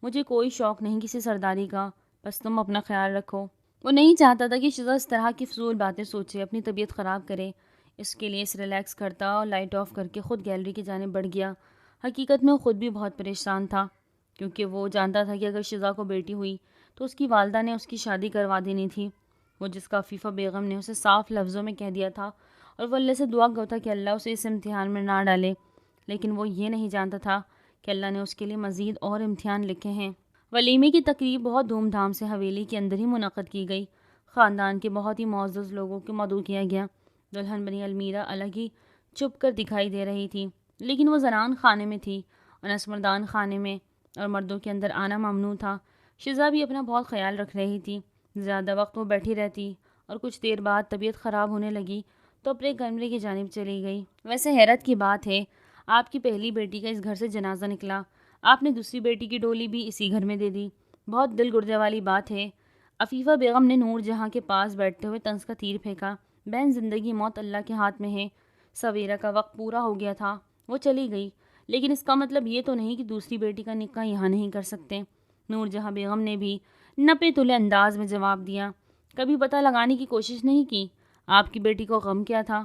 مجھے کوئی شوق نہیں کسی سرداری کا، بس تم اپنا خیال رکھو۔ وہ نہیں چاہتا تھا کہ شزا اس طرح کی فضول باتیں سوچے، اپنی طبیعت خراب کرے۔ اس کے لیے اس ریلیکس کرتا اور لائٹ آف کر کے خود گیلری کی جانب بڑھ گیا۔ حقیقت میں وہ خود بھی بہت پریشان تھا، کیونکہ وہ جانتا تھا کہ اگر شزا کو بیٹی ہوئی تو اس کی والدہ نے اس کی شادی کروا دینی تھی، وہ جس کا عفیفہ بیگم نے اسے صاف لفظوں میں کہہ دیا تھا، اور وہ اللہ سے دعا گو تھا کہ اللہ اسے اس امتحان میں نہ ڈالے۔ لیکن وہ یہ نہیں جانتا تھا کہ اللہ نے اس کے لیے مزید اور امتحان لکھے ہیں۔ ولیمے کی تقریب بہت دھوم دھام سے حویلی کے اندر ہی منعقد کی گئی۔ خاندان کے بہت ہی معزز لوگوں کو مدعو کیا گیا۔ دلہن بنی المیرا الگ ہی چھپ کر دکھائی دے رہی تھی، لیکن وہ زنان خانے میں تھی، انس مردان خانے میں، اور مردوں کے اندر آنا ممنوع تھا۔ شزا بھی اپنا بہت خیال رکھ رہی تھی۔ زیادہ وقت وہ بیٹھی رہتی اور کچھ دیر بعد طبیعت خراب ہونے لگی تو اپنے کمرے کی جانب چلی گئی۔ ویسے حیرت کی بات ہے، آپ کی پہلی بیٹی کا اس گھر سے جنازہ نکلا، آپ نے دوسری بیٹی کی ڈولی بھی اسی گھر میں دے دی، بہت دل گردے والی بات ہے۔ عفیفہ بیگم نے نور جہاں کے پاس بیٹھتے ہوئے طنز کا تیر پھینکا۔ بہن، زندگی موت اللہ کے ہاتھ میں ہے، سویرا کا وقت پورا ہو گیا تھا، وہ چلی گئی، لیکن اس کا مطلب یہ تو نہیں کہ دوسری بیٹی کا نکاح یہاں نہیں کر سکتے۔ نور جہاں بیگم نے بھی نپے تلے انداز میں جواب دیا، کبھی پتہ لگانے کی کوشش نہیں کی آپ کی بیٹی کو غم کیا تھا؟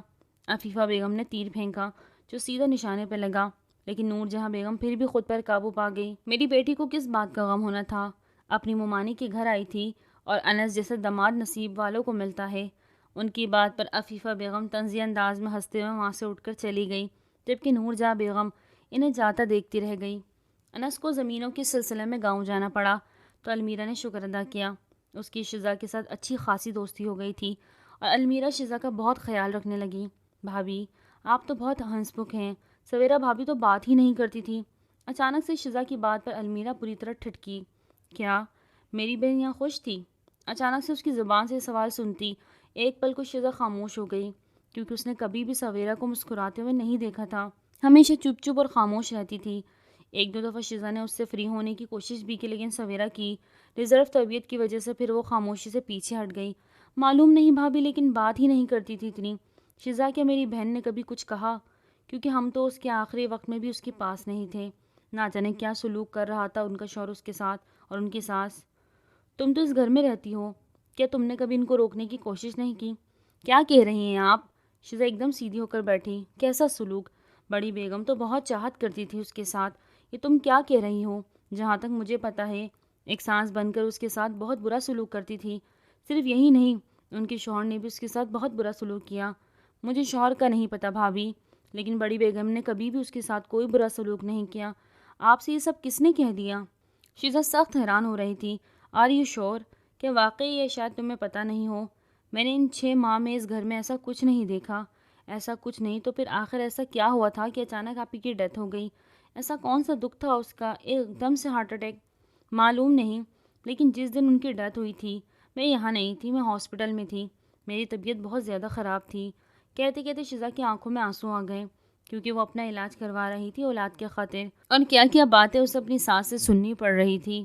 عفیفہ بیگم نے تیر پھینکا جو سیدھا نشانے پہ لگا، لیکن نور جہاں بیگم پھر بھی خود پر قابو پا گئی۔ میری بیٹی کو کس بات کا غم ہونا تھا؟ اپنی ممانی کے گھر آئی تھی اور انس جیسے داماد نصیب والوں کو ملتا ہے۔ ان کی بات پر عفیفہ بیگم طنزیہ انداز میں ہنستے ہوئے وہاں سے اٹھ کر چلی گئی، جبکہ نور جہاں بیگم انہیں جاتا دیکھتی رہ گئی۔ انس کو زمینوں کے سلسلے میں گاؤں جانا پڑا تو المیرا نے شکر ادا کیا۔ اس کی شزا کے ساتھ اچھی خاصی دوستی ہو گئی تھی اور المیرا شزا کا بہت خیال رکھنے لگی۔ بھابھی آپ تو بہت ہنس مکھ ہیں، سویرا بھابھی تو بات ہی نہیں کرتی تھی۔ اچانک سے شزا کی بات پر المیرا پوری طرح ٹھٹکی۔ کیا میری بہن یہاں خوش تھی؟ اچانک سے اس کی زبان سے سوال سنتی ایک پل کو شزا خاموش ہو گئی، کیونکہ اس نے کبھی بھی سویرا کو مسکراتے ہوئے نہیں دیکھا تھا، ہمیشہ چپ چپ اور خاموش رہتی تھی۔ ایک دو دفعہ شزا نے اس سے فری ہونے کی کوشش بھی کی، لیکن سویرا کی ریزرو طبیعت کی وجہ سے پھر وہ خاموشی سے پیچھے ہٹ گئی۔ معلوم نہیں بھابھی، لیکن بات ہی نہیں کرتی تھی اتنی۔ شزا کیا میری بہن نے کبھی کچھ کہا؟ کیونکہ ہم تو اس کے آخری وقت میں بھی اس کے پاس نہیں تھے، نہ جانے کیا سلوک کر رہا تھا ان کا شوہر اس کے ساتھ اور ان کی ساس۔ تم تو اس گھر میں رہتی ہو، کیا تم نے کبھی ان کو روکنے کی کوشش نہیں کی؟ کیا کہہ رہی ہیں آپ؟ شزا ایک دم سیدھی ہو کر بیٹھی۔ کیسا سلوک؟ بڑی بیگم تو بہت چاہت کرتی تھی اس کے ساتھ، یہ تم کیا کہہ رہی ہو؟ جہاں تک مجھے پتا ہے ایک سانس بن کر اس کے ساتھ بہت برا سلوک کرتی تھی۔ صرف یہی نہیں، ان کے شوہر نے بھی اس کے ساتھ بہت برا سلوک کیا۔ مجھے شوہر کا نہیں پتا بھابھی، لیکن بڑی بیگم نے کبھی بھی اس کے ساتھ کوئی برا سلوک نہیں کیا۔ آپ سے یہ سب کس نے کہہ دیا؟ شزا سخت حیران ہو رہی تھی۔ آر یو شور؟ کہ واقعی یہ شاید تمہیں پتہ نہیں ہو، میں نے ان 6 ماہ میں اس گھر میں ایسا کچھ نہیں دیکھا۔ ایسا کچھ نہیں تو پھر آخر ایسا کیا ہوا تھا کہ اچانک آپ ہی کی ڈیتھ ہو گئی؟ ایسا کون سا دکھ تھا اس کا، ایک دم سے ہارٹ اٹیک؟ معلوم نہیں، لیکن جس دن ان کی ڈیتھ ہوئی تھی میں یہاں نہیں تھی، میں ہاسپٹل میں تھی، میری طبیعت بہت زیادہ خراب تھی۔ کہتے کہتے شزا کی آنکھوں میں آنسو آ گئے، کیونکہ وہ اپنا علاج کروا رہی تھی اولاد کے خاطر، اور کیا کیا باتیں اسے اپنی ساس سے سننی پڑ رہی تھی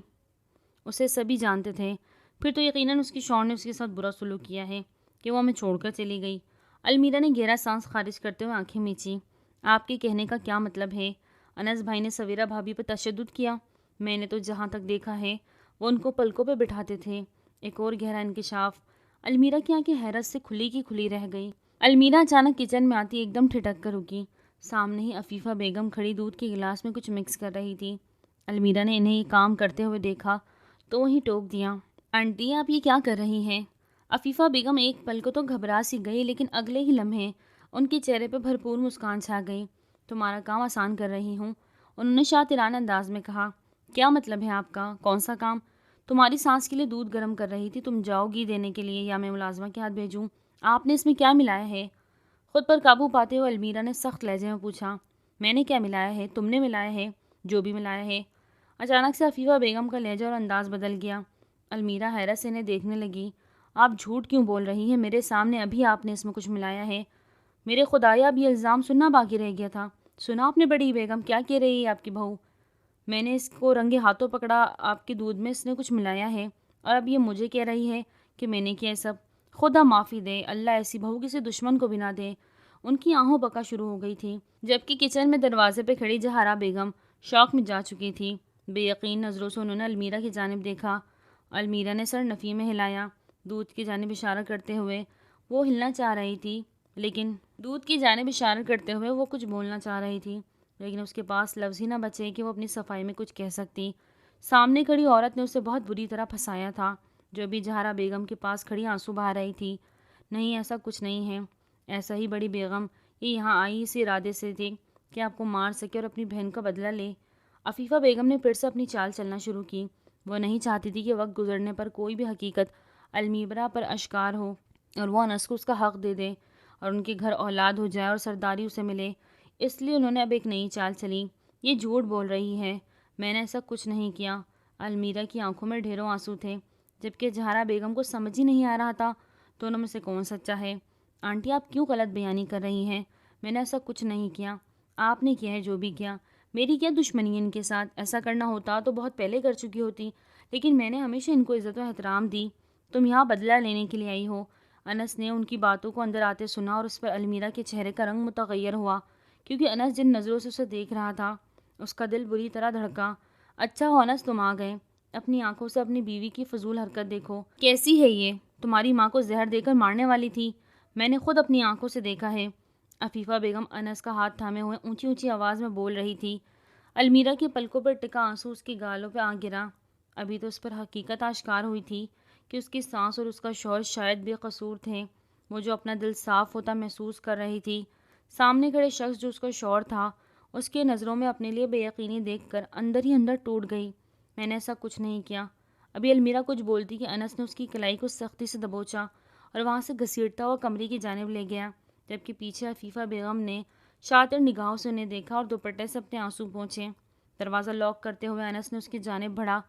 اسے سبھی جانتے تھے۔ پھر تو یقیناً اس کی شوہر نے اس کے ساتھ برا سلوک کیا ہے کہ وہ ہمیں چھوڑ کر چلی گئی۔ المیرا نے گہرا سانس خارج کرتے ہوئے آنکھیں میچی۔ آپ کے کہنے کا کیا مطلب ہے؟ انس بھائی نے سویرا بھابھی پر تشدد کیا؟ میں نے تو جہاں تک دیکھا ہے وہ ان کو پلکوں پہ بٹھاتے تھے۔ ایک اور گہرا انکشاف۔ المیرا کی آنکھیں حیرت سے کھلی کی کھلی رہ گئی۔ المیرا اچانک کچن میں آتی ایک دم ٹھٹک کر رکی۔ سامنے ہی عفیفہ بیگم کھڑی دودھ کے گلاس میں کچھ مکس کر رہی تھی۔ المیرا نے انہیں یہ کام کرتے ہوئے دیکھا تو وہیں ٹوک دیا۔ آنٹی آپ یہ کیا کر رہی ہیں؟ عفیفہ بیگم ایک پل کو تو گھبرا سی گئی، لیکن اگلے ہی لمحے ان کے چہرے پہ بھرپور مسکان چھا گئی۔ تمہارا کام آسان کر رہی ہوں، انہوں نے شاطرانہ انداز میں کہا۔ کیا مطلب ہے آپ کا؟ کون سا کام؟ تمہاری سانس کے لیے دودھ گرم کر رہی تھی، تم جاؤ گی دینے کے لیے یا میں ملازمہ کے ہاتھ بھیجوں؟ آپ نے اس میں کیا ملایا ہے؟ خود پر قابو پاتے ہوئے المیرا نے سخت لہجے میں پوچھا۔ میں نے کیا ملایا ہے؟ تم نے ملایا ہے، جو بھی ملایا ہے۔ اچانک سے عفیفہ بیگم کا لہجہ اور انداز بدل گیا۔ المیرا حیرت سے انہیں دیکھنے لگی۔ آپ جھوٹ کیوں بول رہی ہیں؟ میرے سامنے ابھی آپ نے اس میں کچھ ملایا ہے۔ میرے خدایا، اب یہ الزام سننا باقی رہ گیا تھا۔ سنا آپ نے بڑی بیگم؟ کیا کہہ رہی ہے آپ کی بہو؟ میں نے اس کو رنگے ہاتھوں پکڑا، آپ کے دودھ میں اس نے کچھ ملایا ہے، اور اب یہ مجھے کہہ رہی ہے کہ میں نے کیا سب؟ خدا معافی دے، اللہ ایسی بہو کسی دشمن کو بھی نہ دے۔ ان کی آہوں بکا شروع ہو گئی تھی، جبکہ کچن میں دروازے پہ کھڑی جہارا بیگم شوق میں جا چکی تھی۔ بے یقین نظروں سے انہوں نے المیرا کی جانب دیکھا۔ المیرا نے سر نفی میں ہلایا، دودھ کی جانب اشارہ کرتے ہوئے۔ وہ ہلنا چاہ رہی تھی، لیکن دودھ کی جانب اشارہ کرتے ہوئے وہ کچھ بولنا چاہ رہی تھی، لیکن اس کے پاس لفظ ہی نہ بچے کہ وہ اپنی صفائی میں کچھ کہہ سکتی۔ سامنے کھڑی عورت نے اسے بہت بری طرح پھنسایا تھا، جو ابھی جہارا بیگم کے پاس کھڑی آنسو بہا رہی تھی۔ نہیں، ایسا کچھ نہیں ہے، ایسا ہی بڑی بیگم یہ یہاں آئی اسی ارادے سے تھی کہ آپ کو مار سکے اور اپنی بہن کا بدلہ لے۔ عفیفہ بیگم نے پھر سے اپنی چال چلنا شروع کی۔ وہ نہیں چاہتی تھی کہ وقت گزرنے پر کوئی بھی حقیقت المیرا پر اشکار ہو اور وہ انس کو اس کا حق دے دے اور ان کے گھر اولاد ہو جائے اور سرداری اسے ملے۔ اس لیے انہوں نے اب ایک نئی چال چلی۔ یہ جھوٹ بول رہی ہے، میں نے ایسا کچھ نہیں کیا۔ المیرا کی آنکھوں میں ڈھیروں آنسو تھے، جبکہ جہارا بیگم کو سمجھ ہی نہیں آ رہا تھا دونوں میں سے کون سچا ہے۔ آنٹی آپ کیوں غلط بیانی کر رہی ہیں؟ میں نے ایسا کچھ نہیں کیا۔ آپ نے کیا ہے جو بھی کیا، میری کیا دشمنی ہے ان کے ساتھ؟ ایسا کرنا ہوتا تو بہت پہلے کر چکی ہوتی، لیکن میں نے ہمیشہ ان کو عزت و احترام دی۔ تم یہاں بدلہ لینے کے لیے آئی ہو؟ انس نے ان کی باتوں کو اندر آتے سنا اور اس پر المیرا کے چہرے کا رنگ متغیر ہوا، کیونکہ انس جن نظروں سے اسے دیکھ رہا تھا اس کا دل بری طرح دھڑکا۔ اچھا ہو انس تم آ گئے، اپنی آنکھوں سے اپنی بیوی کی فضول حرکت دیکھو۔ کیسی ہے یہ؟ تمہاری ماں کو زہر دے کر مارنے والی تھی، میں نے خود اپنی آنکھوں سے دیکھا ہے۔ عفیفہ بیگم انس کا ہاتھ تھامے ہوئے اونچی اونچی آواز میں بول رہی تھی۔ المیرا کی پلکوں پر ٹکا آنسو اس کی گالوں پہ آ گرا۔ ابھی تو اس پر حقیقت آشکار ہوئی تھی کہ اس کی سانس اور اس کا شوہر شاید بے قصور تھے۔ وہ جو اپنا دل صاف ہوتا محسوس کر رہی تھی، سامنے کھڑے شخص جو اس کا شوہر تھا، اس کے نظروں میں اپنے لیے بے یقینی دیکھ کر اندر ہی اندر ٹوٹ گئی۔ میں نے ایسا کچھ نہیں کیا۔ ابھی المیرا کچھ بولتی کہ انس نے اس کی کلائی کو سختی سے دبوچا اور وہاں سے گھسیٹتا ہوا کمرے کی جانب لے گیا، جبکہ پیچھے عفیفہ بیگم نے شاطر نگاہوں سے انہیں دیکھا اور دوپٹے سے اپنے آنسو پونچھے۔ دروازہ لاک کرتے ہوئے انس نے اس کی جانب بڑھا۔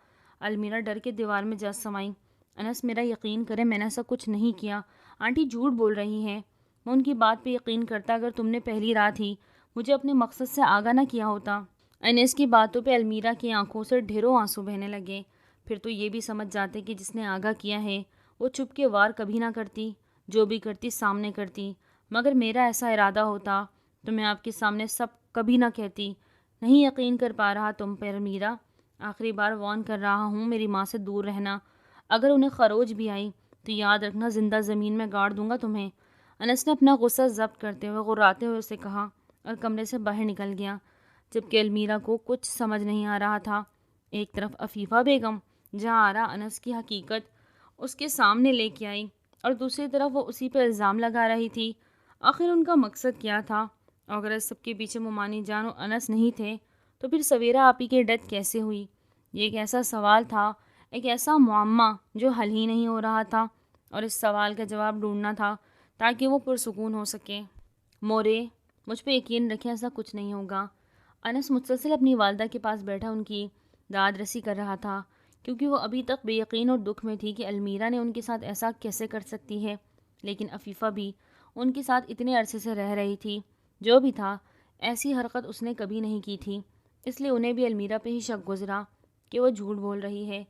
المیرا ڈر کے دیوار میں جا سمائی۔ انس میرا یقین کرے، میں نے ایسا کچھ نہیں کیا، آنٹی جھوٹ بول رہی ہیں۔ میں ان کی بات پہ یقین کرتا اگر تم نے پہلی رات ہی مجھے اپنے مقصد سے آگاہ نہ کیا ہوتا۔ انس کی باتوں پہ المیرا کی آنکھوں سے ڈھیروں آنسو بہنے لگے۔ پھر تو یہ بھی سمجھ جاتے کہ جس نے آگاہ کیا ہے وہ چھپ کے وار کبھی نہ کرتی، جو بھی کرتی سامنے کرتی۔ مگر میرا ایسا ارادہ ہوتا تو میں آپ کے سامنے سب کبھی نہ کہتی۔ نہیں یقین کر پا رہا تم پر المیرا، آخری بار وارن کر رہا ہوں، میری ماں سے دور رہنا۔ اگر انہیں خروج بھی آئی تو یاد رکھنا زندہ زمین میں گاڑ دوں گا تمہیں۔ انس نے اپنا غصہ ضبط کرتے ہوئے غراتے ہوئے اسے کہا اور کمرے سے باہر نکل گیا، جبکہ المیرا کو کچھ سمجھ نہیں آ رہا تھا۔ ایک طرف عفیفہ بیگم جہاں آرا انس کی حقیقت اس کے سامنے لے کے آئی اور دوسری طرف وہ اسی پہ الزام لگا رہی تھی۔ آخر ان کا مقصد کیا تھا؟ اگر اس سب کے پیچھے ممانی جان اور انس نہیں تھے تو پھر سویرا آپی کی ڈیتھ کیسے ہوئی؟ یہ ایک ایسا سوال تھا، ایک ایسا معمہ جو حل ہی نہیں ہو رہا تھا، اور اس سوال کا جواب ڈھونڈنا تھا تاکہ وہ پرسکون ہو سکے۔ مورے، مجھ پہ یقین رکھیں، ایسا کچھ نہیں ہوگا۔ انس مسلسل اپنی والدہ کے پاس بیٹھا ان کی داد رسی کر رہا تھا، کیونکہ وہ ابھی تک بے یقین اور دکھ میں تھی کہ المیرا نے ان کے ساتھ ایسا کیسے کر سکتی ہے۔ لیکن عفیفہ بھی ان کے ساتھ اتنے عرصے سے رہ رہی تھی، جو بھی تھا ایسی حرکت اس نے کبھی نہیں کی تھی، اس لیے انہیں بھی المیرا پہ ہی شک گزرا کہ وہ جھوٹ بول رہی ہے،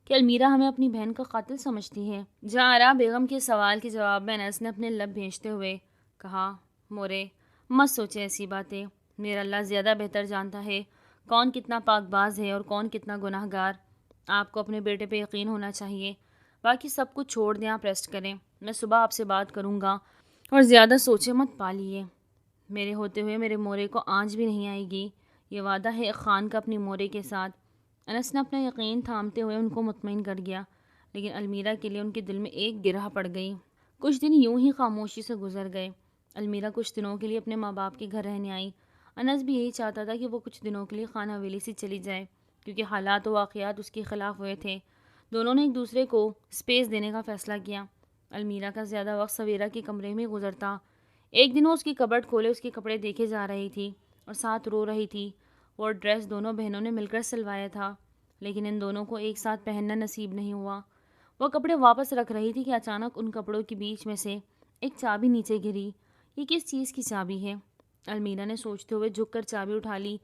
کہ المیرا ہمیں اپنی بہن کا قاتل سمجھتی ہے۔ جہارا بیگم کے سوال کے جواب میں انس نے اپنے لب بھیجتے ہوئے کہا، مورے مت سوچے ایسی باتیں، میرا اللہ زیادہ بہتر جانتا ہے کون کتنا پاک باز ہے اور کون کتنا گناہ گار۔ آپ کو اپنے بیٹے پہ یقین ہونا چاہیے، باقی سب کچھ چھوڑ دیں، آپ ریسٹ کریں، میں صبح آپ سے بات کروں گا، اور زیادہ سوچے مت پالیے۔ میرے ہوتے ہوئے میرے مورے کو آنچ بھی نہیں آئے گی، یہ وعدہ ہے ایک خان کا اپنی مورے کے ساتھ۔ انس نے اپنا یقین تھامتے ہوئے ان کو مطمئن کر گیا، لیکن المیرا کے لیے ان کے دل میں ایک گرہ پڑ گئی۔ کچھ دن یوں ہی خاموشی سے گزر گئے۔ المیرا کچھ دنوں کے لیے اپنے ماں باپ کے گھر رہنے آئی۔ انس بھی یہی چاہتا تھا کہ وہ کچھ دنوں کے لیے خانہ حویلی سے چلی جائے، کیونکہ حالات و واقعات اس کے خلاف ہوئے تھے۔ دونوں نے ایک دوسرے کو سپیس دینے کا فیصلہ کیا۔ المیرا کا زیادہ وقت سویرا کے کمرے میں گزرتا۔ ایک دن وہ اس کی کبرٹ کھولے اس کے کپڑے دیکھے جا رہی تھی اور ساتھ رو رہی تھی۔ وہ ڈریس دونوں بہنوں نے مل کر سلوایا تھا، لیکن ان دونوں کو ایک ساتھ پہننا نصیب نہیں ہوا۔ وہ کپڑے واپس رکھ رہی تھی کہ اچانک ان کپڑوں کے بیچ میں سے ایک چابی نیچے گری۔ یہ کس چیز کی چابی ہے؟ المیرا نے سوچتے ہوئے جھک کر چابی اٹھا لی۔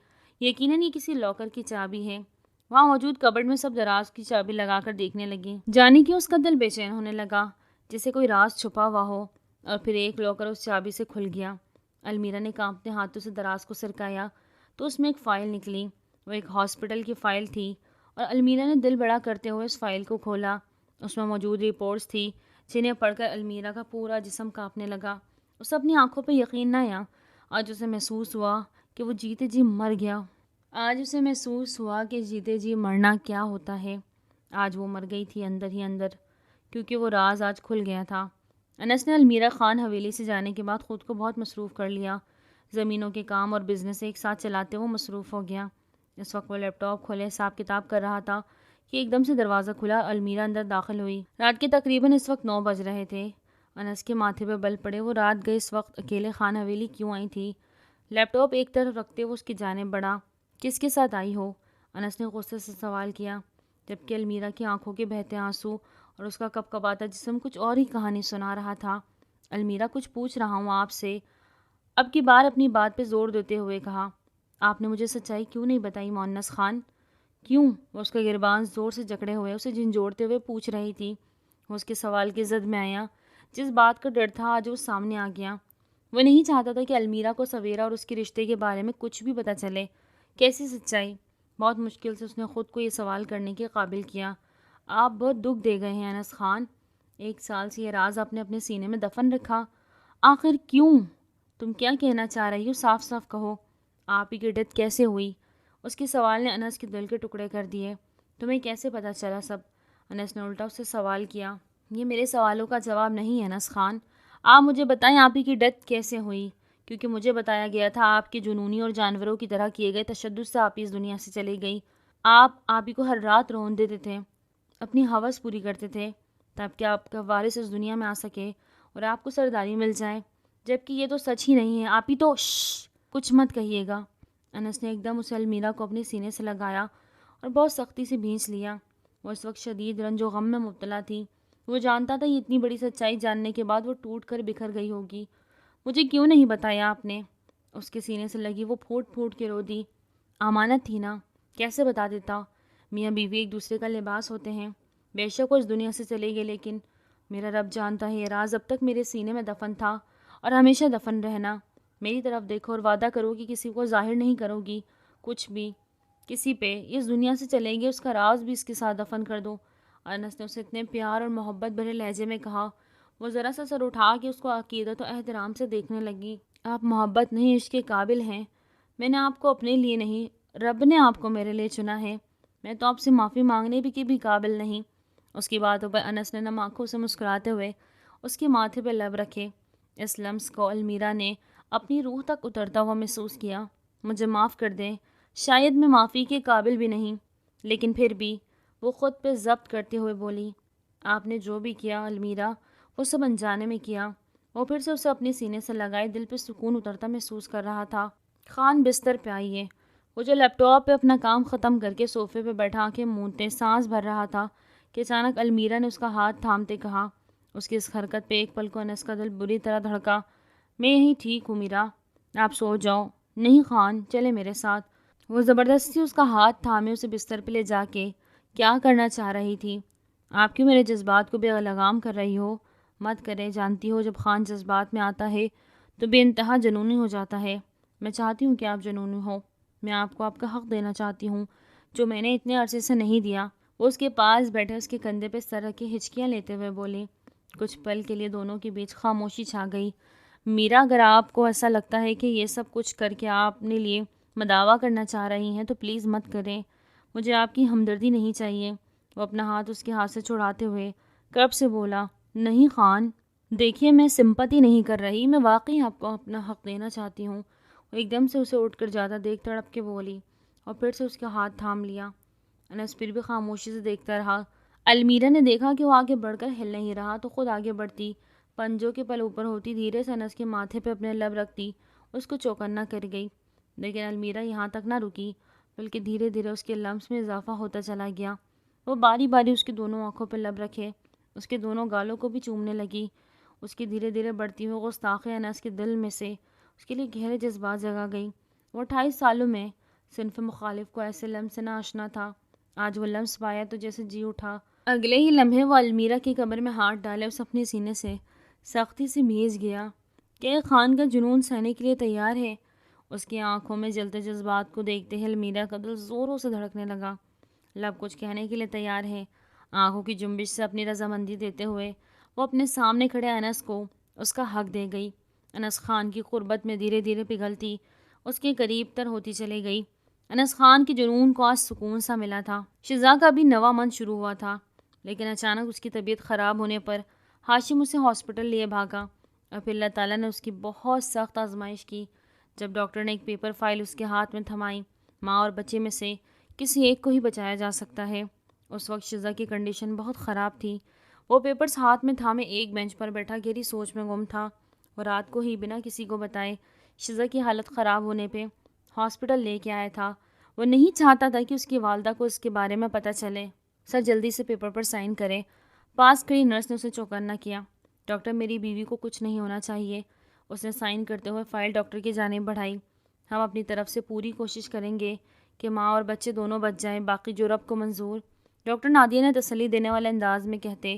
یقیناً یہ کسی لاکر کی چابی ہے۔ وہاں موجود کبرڈ میں سب دراز کی چابی لگا کر دیکھنے لگی، جانے کہ اس کا دل بے چین ہونے لگا جیسے کوئی راز چھپا ہوا ہو، اور پھر ایک لاکر اس چابی سے کھل گیا۔ المیرا نے کانپتے ہاتھوں سے دراز کو سرکایا تو اس میں ایک فائل نکلی۔ وہ ایک ہاسپٹل کی فائل تھی، اور المیرا نے دل بڑا کرتے ہوئے اس فائل کو کھولا۔ اس میں موجود رپورٹس تھی جنہیں پڑھ کر المیرا کا پورا جسم کانپنے لگا۔ اسے اپنی آنکھوں پہ یقین نہ آیا۔ آج اسے محسوس ہوا کہ وہ جیتے جی مر گیا۔ آج اسے محسوس ہوا کہ جیتے جی مرنا کیا ہوتا ہے۔ آج وہ مر گئی تھی اندر ہی اندر، کیونکہ وہ راز آج کھل گیا تھا۔ انس نے المیرا خان حویلی سے جانے کے بعد خود کو بہت مصروف کر لیا۔ زمینوں کے کام اور بزنس ایک ساتھ چلاتے وہ مصروف ہو گیا۔ اس وقت وہ لیپ ٹاپ کھولے حساب کتاب کر رہا تھا کہ ایک دم سے دروازہ کھلا اور المیرا اندر داخل ہوئی۔ رات کے تقریباً اس وقت 9 بج رہے تھے۔ انس کے ماتھے پہ بل پڑے، وہ رات گئے اس وقت اکیلے خان حویلی کیوں آئی تھی؟ لیپ ٹاپ ایک طرف رکھتے وہ اس کی جانب بڑھا۔ کس کے ساتھ آئی ہو؟ انس نے غصے سے سوال کیا، جبکہ المیرا کی آنکھوں کے بہتے آنسو اور اس کا کپکپاتا جسم کچھ اور ہی کہانی سنا رہا تھا۔ المیرا کچھ پوچھ رہا ہوں آپ سے، اب کی بار اپنی بات پہ زور دیتے ہوئے کہا۔ آپ نے مجھے سچائی کیوں نہیں بتائی مؤنس خان؟ کیوں؟ وہ اس کا گربان زور سے جکڑے ہوئے اسے جھنجھوڑتے ہوئے پوچھ رہی تھی۔ وہ اس کے سوال کی زد میں آیا جس بات کا ڈر تھا آج وہ سامنے آ گیا۔ وہ نہیں چاہتا تھا کہ المیرا کو سویرا اور اس کے رشتے کے بارے میں کچھ بھی پتہ چلے۔ کیسی سچائی؟ بہت مشکل سے اس نے خود کو یہ سوال کرنے کے قابل کیا۔ آپ بہت دکھ دے گئے ہیں انس خان۔ 1 سال سے یہ راز آپ نے اپنے سینے میں دفن رکھا۔ آخر کیوں؟ تم کیا کہنا چاہ رہی ہو؟ صاف صاف کہو۔ آپ ہی کی ڈیتھ کیسے ہوئی؟ اس کے سوال نے انس کے دل کے ٹکڑے کر دیے۔ تمہیں کیسے پتہ چلا سب؟ انس نے الٹا اس سے سوال کیا۔ یہ میرے سوالوں کا جواب نہیں ہے انس خان۔ آپ مجھے بتائیں آپ ہی کی ڈیتھ کیسے ہوئی؟ کیونکہ مجھے بتایا گیا تھا آپ کے جنونی اور جانوروں کی طرح کیے گئے تشدد سے آپ ہی اس دنیا سے چلی گئی۔ آپ ہی کو ہر رات رون دیتے تھے، اپنی ہوس پوری کرتے تھے تب کہ آپ کا وارث اس دنیا میں آ سکے اور آپ کو سرداری مل جائے، جبکہ یہ تو سچ ہی نہیں ہے۔ آپ ہی تو کچھ مت کہیے گا۔ انس نے ایک دم اسے المیرا کو اپنے سینے سے لگایا اور بہت سختی سے بھینچ لیا۔ وہ اس وقت شدید رنج و غم میں مبتلا تھی۔ وہ جانتا تھا یہ اتنی بڑی سچائی جاننے کے بعد وہ ٹوٹ کر بکھر گئی ہوگی۔ مجھے کیوں نہیں بتایا آپ نے؟ اس کے سینے سے لگی وہ پھوٹ پھوٹ کے رو دی۔ امانت تھی نا، کیسے بتا دیتا؟ میاں بیوی ایک دوسرے کا لباس ہوتے ہیں۔ بے شک وہ اس دنیا سے چلے گئے، لیکن میرا رب جانتا ہے یہ راز اب تک میرے سینے میں دفن تھا اور ہمیشہ دفن رہنا۔ میری طرف دیکھو اور وعدہ کرو کہ کسی کو ظاہر نہیں کرو گی کچھ بھی کسی پہ۔ اس دنیا سے چلے گئے، اس کا راز بھی اس کے ساتھ دفن کر دو۔ انس نے اسے اتنے پیار اور محبت بھرے لہجے میں کہا۔ وہ ذرا سا سر اٹھا کے اس کو عقیدت و احترام سے دیکھنے لگی۔ آپ محبت نہیں عشق کے قابل ہیں۔ میں نے آپ کو اپنے لیے نہیں، رب نے آپ کو میرے لیے چنا ہے۔ میں تو آپ سے معافی مانگنے کی بھی قابل نہیں۔ اس کی باتوں پر انس نے نم آنکھوں سے مسکراتے ہوئے اس کے ماتھے پہ لب رکھے۔ اس لمس کو المیرا نے اپنی روح تک اترتا ہوا محسوس کیا۔ مجھے معاف کر دیں، شاید میں معافی کے قابل بھی نہیں، لیکن پھر بھی وہ خود پہ ضبط کرتے ہوئے بولی۔ آپ نے جو بھی کیا المیرا، وہ سب انجانے میں کیا۔ وہ پھر سے اسے اپنے سینے سے لگائے، دل پہ سکون اترتا محسوس کر رہا تھا۔ خان بستر پہ آئیے۔ وہ جو لیپ ٹاپ پہ اپنا کام ختم کر کے صوفے پہ بیٹھا آنکھیں مونتے سانس بھر رہا تھا کہ اچانک المیرا نے اس کا ہاتھ تھامتے کہا۔ اس کی اس حرکت پہ ایک پل کو انس کا دل بری طرح دھڑکا۔ میں یہیں ٹھیک ہوں میرا، آپ سو جاؤ۔ نہیں خان، چلے میرے ساتھ۔ وہ زبردستی اس کا ہاتھ تھامے اسے بستر پہ لے جا کے کیا کرنا چاہ رہی تھی؟ آپ کیوں میرے جذبات کو بے لگام کر رہی ہو؟ مت کرے، جانتی ہو جب خان جذبات میں آتا ہے تو بے انتہا جنونی ہو جاتا ہے۔ میں چاہتی ہوں کہ آپ جنونی ہو۔ میں آپ کو آپ کا حق دینا چاہتی ہوں جو میں نے اتنے عرصے سے نہیں دیا۔ وہ اس کے پاس بیٹھے اس کے کندھے پہ سر رکھ کے ہچکیاں لیتے ہوئے بولی۔ کچھ پل کے لیے دونوں کے بیچ خاموشی چھا گئی۔ میرا، اگر آپ کو ایسا لگتا ہے کہ یہ سب کچھ کر کے آپ اپنے لیے مداوا کرنا چاہ رہی ہیں تو پلیز مت کریں۔ مجھے آپ کی ہمدردی نہیں چاہیے۔ وہ اپنا ہاتھ اس کے ہاتھ سے چھڑاتے ہوئے کرب سے بولا۔ نہیں خان، دیکھیے میں سمپتی نہیں کر رہی، میں واقعی آپ کو اپنا حق دینا چاہتی ہوں۔ وہ ایک دم سے اسے اٹھ کر جاتا دیکھ تڑپ کے بولی اور پھر سے اس کا ہاتھ تھام لیا۔ انس پھر بھی خاموشی سے دیکھتا رہا۔ المیرا نے دیکھا کہ وہ آگے بڑھ کر ہل نہیں رہا تو خود آگے بڑھتی، پنجوں کے پل اوپر ہوتی، دھیرے سے انس کے ماتھے پہ اپنے لب رکھتی، اس کو چوکنا کر گئی۔ لیکن المیرا یہاں تک نہ رکی، بلکہ دھیرے دھیرے اس کے لمس میں اضافہ ہوتا چلا گیا۔ وہ باری باری اس کی دونوں آنکھوں پہ لب رکھے، اس کے دونوں گالوں کو بھی چومنے لگی۔ اس کی دھیرے دھیرے بڑھتی ہوئی گستاخی انس کے دل میں سے اس کے لیے گہرے جذبات جگا گئی۔ وہ 28 سالوں میں صنف مخالف کو ایسے لمس سے نہ آشنا تھا۔ آج وہ لمس پایا تو جیسے جی اٹھا۔ اگلے ہی لمحے وہ المیرا کی کمر میں ہاتھ ڈالے اس اپنے سینے سے سختی سے بھیج گیا کہ خان کا جنون سہنے کے لیے تیار ہے۔ اس کی آنکھوں میں جلتے جذبات کو دیکھتے ہی المیرا کا دل زوروں سے دھڑکنے لگا۔ لب کچھ کہنے کے لیے تیار ہے۔ آنکھوں کی جنبش سے اپنی رضامندی دیتے ہوئے وہ اپنے سامنے کھڑے انس کو اس کا حق دے گئی۔ انس خان کی قربت میں دھیرے دھیرے پگھلتی اس کے قریب تر ہوتی چلی گئی۔ انس خان کے جنون کو آج سکون سا ملا تھا۔ شزا کا بھی نوا من شروع ہوا تھا، لیکن اچانک اس کی طبیعت خراب ہونے پر ہاشم اسے ہاسپٹل لیے بھاگا اور پھر اللہ تعالیٰ نے اس کی بہت سخت آزمائش کی جب ڈاکٹر نے ایک پیپر فائل اس کے ہاتھ میں تھمائی۔ ماں اور بچے میں سے کسی ایک کو ہی بچایا جا سکتا ہے۔ اس وقت شزا کی کنڈیشن بہت خراب تھی۔ وہ پیپرز ہاتھ میں تھامے ایک بینچ پر بیٹھا گہری سوچ میں گم تھا۔ وہ رات کو ہی بنا کسی کو بتائے شزا کی حالت خراب ہونے پہ ہاسپٹل لے کے آیا تھا۔ وہ نہیں چاہتا تھا کہ اس کی والدہ کو اس کے بارے میں پتہ چلے۔ سر جلدی سے پیپر پر سائن کرے۔ پاس کھڑی نرس نے اسے چوکنا کیا۔ ڈاکٹر، میری بیوی کو کچھ نہیں ہونا چاہیے۔ اس نے سائن کرتے ہوئے فائل ڈاکٹر کی جانب بڑھائی۔ ہم اپنی طرف سے پوری کوشش کریں گے کہ ماں اور بچے دونوں بچ جائیں، باقی جو رب کو منظور۔ ڈاکٹر نادیہ نے تسلی دینے والے انداز میں کہتے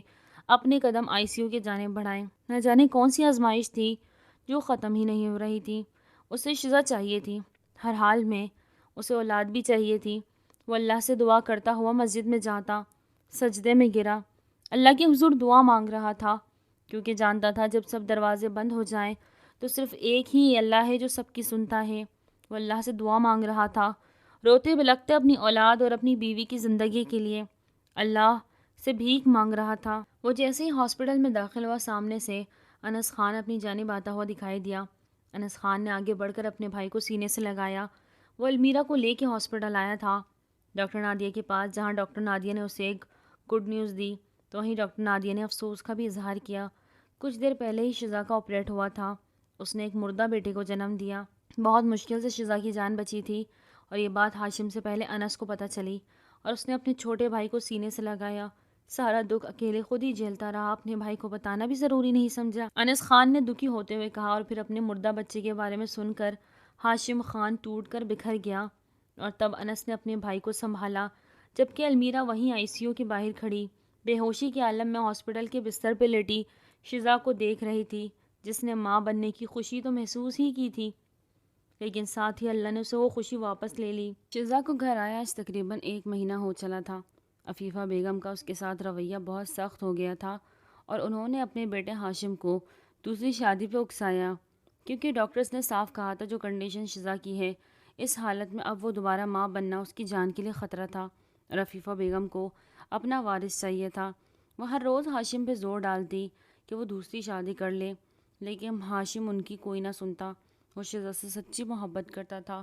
اپنے قدم ICU کے جانب بڑھائے۔ نہ جانے کون سی آزمائش تھی جو ختم ہی نہیں ہو رہی تھی۔ اسے شزا چاہیے تھی، ہر حال میں اسے اولاد بھی چاہیے تھی۔ وہ اللہ سے دعا کرتا ہوا مسجد میں جاتا، سجدے میں گرا، اللہ کے حضور دعا مانگ رہا تھا، کیونکہ جانتا تھا جب سب دروازے بند ہو جائیں تو صرف ایک ہی اللہ ہے جو سب کی سنتا ہے۔ وہ اللہ سے دعا مانگ رہا تھا، روتے بلکتے اپنی اولاد اور اپنی بیوی کی زندگی کے لیے اللہ سے بھیک مانگ رہا تھا۔ وہ جیسے ہی ہاسپٹل میں داخل ہوا، سامنے سے انس خان اپنی جانب آتا ہوا دکھائی دیا۔ انس خان نے آگے بڑھ کر اپنے بھائی کو سینے سے لگایا۔ وہ المیرا کو لے کے ہاسپٹل آیا تھا، ڈاکٹر نادیہ کے پاس، جہاں ڈاکٹر نادیہ نے اسے ایک گڈ نیوز دی تو وہیں ڈاکٹر نادیہ نے افسوس کا بھی اظہار کیا۔ کچھ دیر پہلے ہی شزا کا آپریٹ ہوا تھا، اس نے ایک مردہ بیٹے کو جنم دیا۔ بہت مشکل سے شزا کی جان بچی تھی، اور یہ بات ہاشم سے پہلے انس کو پتہ چلی اور اس نے اپنے چھوٹے بھائی کو سینے سے لگایا۔ سارا دکھ اکیلے خود ہی جھیلتا رہا، اپنے بھائی کو بتانا بھی ضروری نہیں سمجھا۔ انس خان نے دکھی ہوتے ہوئے کہا، اور پھر اپنے مردہ بچے کے بارے میں سن کر ہاشم خان ٹوٹ کر بکھر گیا۔ اور تب انس نے اپنے بھائی کو سنبھالا، جبکہ المیرا وہیں ICU کے باہر کھڑی بے ہوشی کے عالم میں ہاسپٹل کے بستر پہ لیٹی شزا کو دیکھ رہی تھی، جس نے ماں بننے کی خوشی تو محسوس ہی کی تھی، لیکن ساتھ ہی اللہ نے اسے وہ خوشی واپس لے لی۔ شزا کو گھر آیا آج تقریباً 1 مہینہ ہو چلا تھا۔ عفیفہ بیگم کا اس کے ساتھ رویہ بہت سخت ہو گیا تھا، اور انہوں نے اپنے بیٹے ہاشم کو دوسری شادی پہ اکسایا، کیونکہ ڈاکٹرز نے صاف کہا تھا جو کنڈیشن شزا کی ہے، اس حالت میں اب وہ دوبارہ ماں بننا اس کی جان کے لیے خطرہ تھا، اور عفیفہ بیگم کو اپنا وارث چاہیے تھا۔ وہ ہر روز ہاشم پہ زور ڈالتی کہ وہ دوسری شادی کر لے، لیکن ہاشم ان کی کوئی نہ سنتا۔ وہ شزا سے سچی محبت کرتا تھا،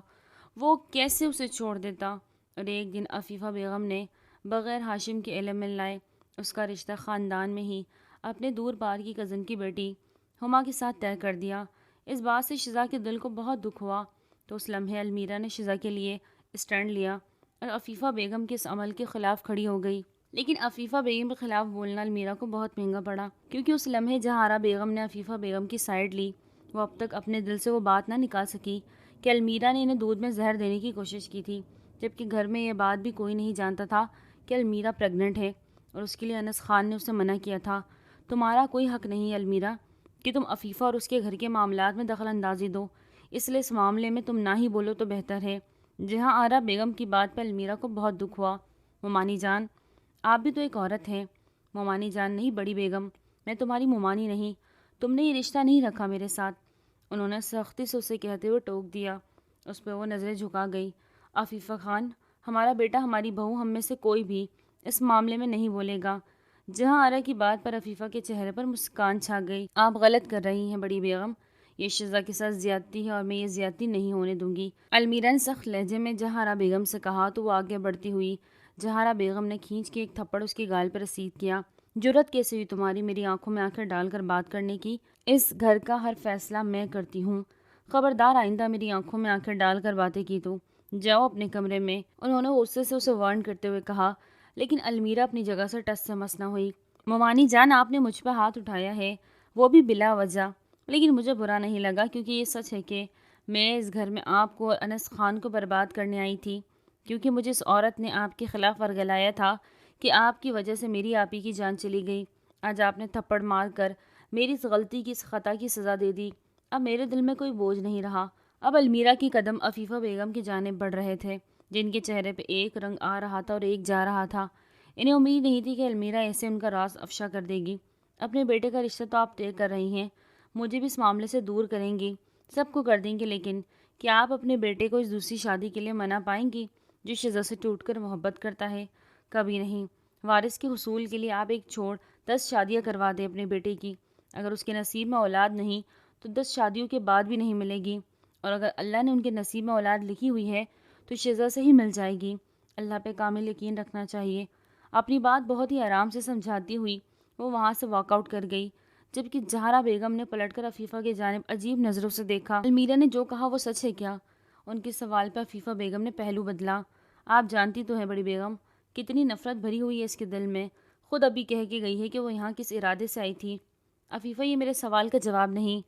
وہ کیسے اسے چھوڑ دیتا؟ اور ایک دن عفیفہ بیگم نے بغیر ہاشم کے علم میں لائے اس کا رشتہ خاندان میں ہی اپنے دور پار کی کزن کی بیٹی ہما کے ساتھ طے کر دیا۔ اس بات سے شزا کے دل کو بہت دکھ ہوا، تو اس لمحے المیرا نے شزا کے لیے اسٹینڈ لیا اور عفیفہ بیگم کے اس عمل کے خلاف کھڑی ہو گئی۔ لیکن عفیفہ بیگم کے خلاف بولنا المیرا کو بہت مہنگا پڑا، کیونکہ اس لمحے جہارا بیگم نے عفیفہ بیگم کی سائیڈ لی، وہ اب تک اپنے دل سے وہ بات نہ نکال سکی کہ المیرا نے انہیں دودھ میں زہر دینے کی کوشش کی تھی، جبکہ گھر میں یہ بات بھی کوئی نہیں جانتا تھا کہ المیرا پریگننٹ ہے، اور اس کے لیے انس خان نے اسے منع کیا تھا۔ تمہارا کوئی حق نہیں المیرا کہ تم عفیفہ اور اس کے گھر کے معاملات میں دخل اندازی دو، اس لیے اس معاملے میں تم نہ ہی بولو تو بہتر ہے۔ جہاں آرا بیگم کی بات پر المیرا کو بہت دکھ ہوا۔ مومانی جان، آپ بھی تو ایک عورت ہیں۔ مومانی جان نہیں بڑی بیگم، میں تمہاری مومانی نہیں، تم نے یہ رشتہ نہیں رکھا میرے ساتھ، انہوں نے سختی سے اسے کہتے ہوئے ٹوک دیا۔ اس پہ وہ نظریں جھکا گئی۔ عفیفہ خان، ہمارا بیٹا، ہماری بہو، ہم میں سے کوئی بھی اس معاملے میں نہیں بولے گا۔ جہاں آرا کی بات پر عفیفہ کے چہرے پر مسکان چھا گئی۔ آپ غلط کر رہی ہیں بڑی بیگم، یہ شزا کے ساتھ زیادتی ہے اور میں یہ زیادتی نہیں ہونے دوں گی، المیرا نے سخت لہجے میں جہارا بیگم سے کہا، تو وہ آگے بڑھتی ہوئی جہارا بیگم نے کھینچ کے ایک تھپڑ اس کے گال پر رسید کیا۔ جرأت کیسے ہوئی تمہاری میری آنکھوں میں آنکھیں ڈال کر بات کرنے کی؟ اس گھر کا ہر فیصلہ میں کرتی ہوں، خبردار آئندہ میری آنکھوں میں آنکھیں ڈال کر باتیں کی تو جاؤ اپنے کمرے میں، انہوں نے غصے سے اسے وارن کرتے ہوئے کہا۔ لیکن المیرا اپنی جگہ سے ٹس سے مس نہ ہوئی۔ مومانی جان، آپ نے مجھ پہ ہاتھ اٹھایا ہے، وہ بھی بلا وجہ، لیکن مجھے برا نہیں لگا، کیونکہ یہ سچ ہے کہ میں اس گھر میں آپ کو اور انس خان کو برباد کرنے آئی تھی، کیونکہ مجھے اس عورت نے آپ کے خلاف ورگلایا تھا کہ آپ کی وجہ سے میری آپی کی جان چلی گئی۔ آج آپ نے تھپڑ مار کر میری اس غلطی کی، اس خطا کی سزا دے دی۔ اب میرے دل میں کوئی بوجھ نہیں رہا۔ اب المیرا کی قدم عفیفہ بیگم کی جانب بڑھ رہے تھے، جن کے چہرے پہ ایک رنگ آ رہا تھا اور ایک جا رہا تھا۔ انہیں امید نہیں تھی کہ المیرا ایسے ان کا راز افشا کر دے گی۔ اپنے بیٹے کا رشتہ تو آپ طے کر رہی ہیں، مجھے بھی اس معاملے سے دور کریں گی، سب کو کر دیں گے، لیکن کیا آپ اپنے بیٹے کو اس دوسری شادی کے لیے منع پائیں گی جو شزا سے ٹوٹ کر محبت کرتا ہے؟ کبھی نہیں۔ وارث کے حصول کے لیے آپ ایک چھوڑ 10 شادیاں کروا دیں اپنے بیٹے کی، اگر اس کے نصیب میں اولاد نہیں تو 10 شادیوں کے بعد بھی نہیں ملے گی، اور اگر اللہ نے ان کے نصیب میں اولاد لکھی ہوئی ہے تو شزا سے ہی مل جائے گی۔ اللہ پہ کامل یقین رکھنا چاہیے۔ اپنی بات بہت ہی آرام سے سمجھاتی ہوئی وہ وہاں سے واک آؤٹ کر گئی، جبکہ زہرا بیگم نے پلٹ کر عفیفہ کی جانب عجیب نظروں سے دیکھا۔ المیرا نے جو کہا وہ سچ ہے کیا؟ ان کے سوال پہ عفیفہ بیگم نے پہلو بدلا۔ آپ جانتی تو ہیں بڑی بیگم کتنی نفرت بھری ہوئی ہے اس کے دل میں، خود ابھی کہہ کے گئی ہے کہ وہ یہاں کس ارادے سے آئی تھی۔ عفیفہ، یہ میرے سوال کا جواب نہیں۔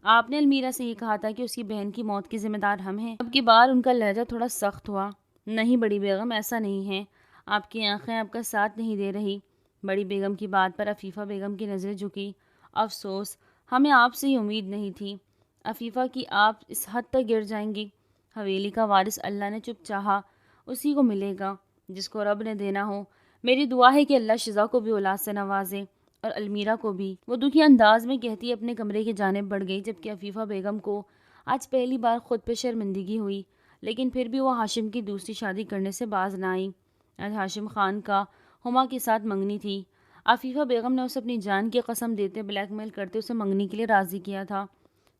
آپ نے المیرا سے یہ کہا تھا کہ اس کی بہن کی موت کی ذمہ دار ہم ہیں؟ اب کی بار ان کا لہجہ تھوڑا سخت ہوا۔ نہیں بڑی بیگم، ایسا نہیں ہے، آپ کی آنکھیں آپ کا ساتھ نہیں دے رہی، بڑی بیگم کی بات پر عفیفہ بیگم کی نظریں جھکی۔ افسوس، ہمیں آپ سے ہی امید نہیں تھی عفیفہ کہ آپ اس حد تک گر جائیں گی۔ حویلی کا وارث اللہ نے چپ چاہا اسی کو ملے گا جس کو رب نے دینا ہو۔ میری دعا ہے کہ اللہ شزا کو بھی اولاد سے نوازے اور المیرا کو بھی، وہ دکھی انداز میں کہتی اپنے کمرے کی جانب بڑھ گئی، جبکہ عفیفہ بیگم کو آج پہلی بار خود پہ شرمندگی ہوئی، لیکن پھر بھی وہ ہاشم کی دوسری شادی کرنے سے باز نہ آئی۔ آج ہاشم خان کا ہما کے ساتھ منگنی تھی۔ عفیفہ بیگم نے اسے اپنی جان کی قسم دیتے بلیک میل کرتے اسے منگنی کے لیے راضی کیا تھا۔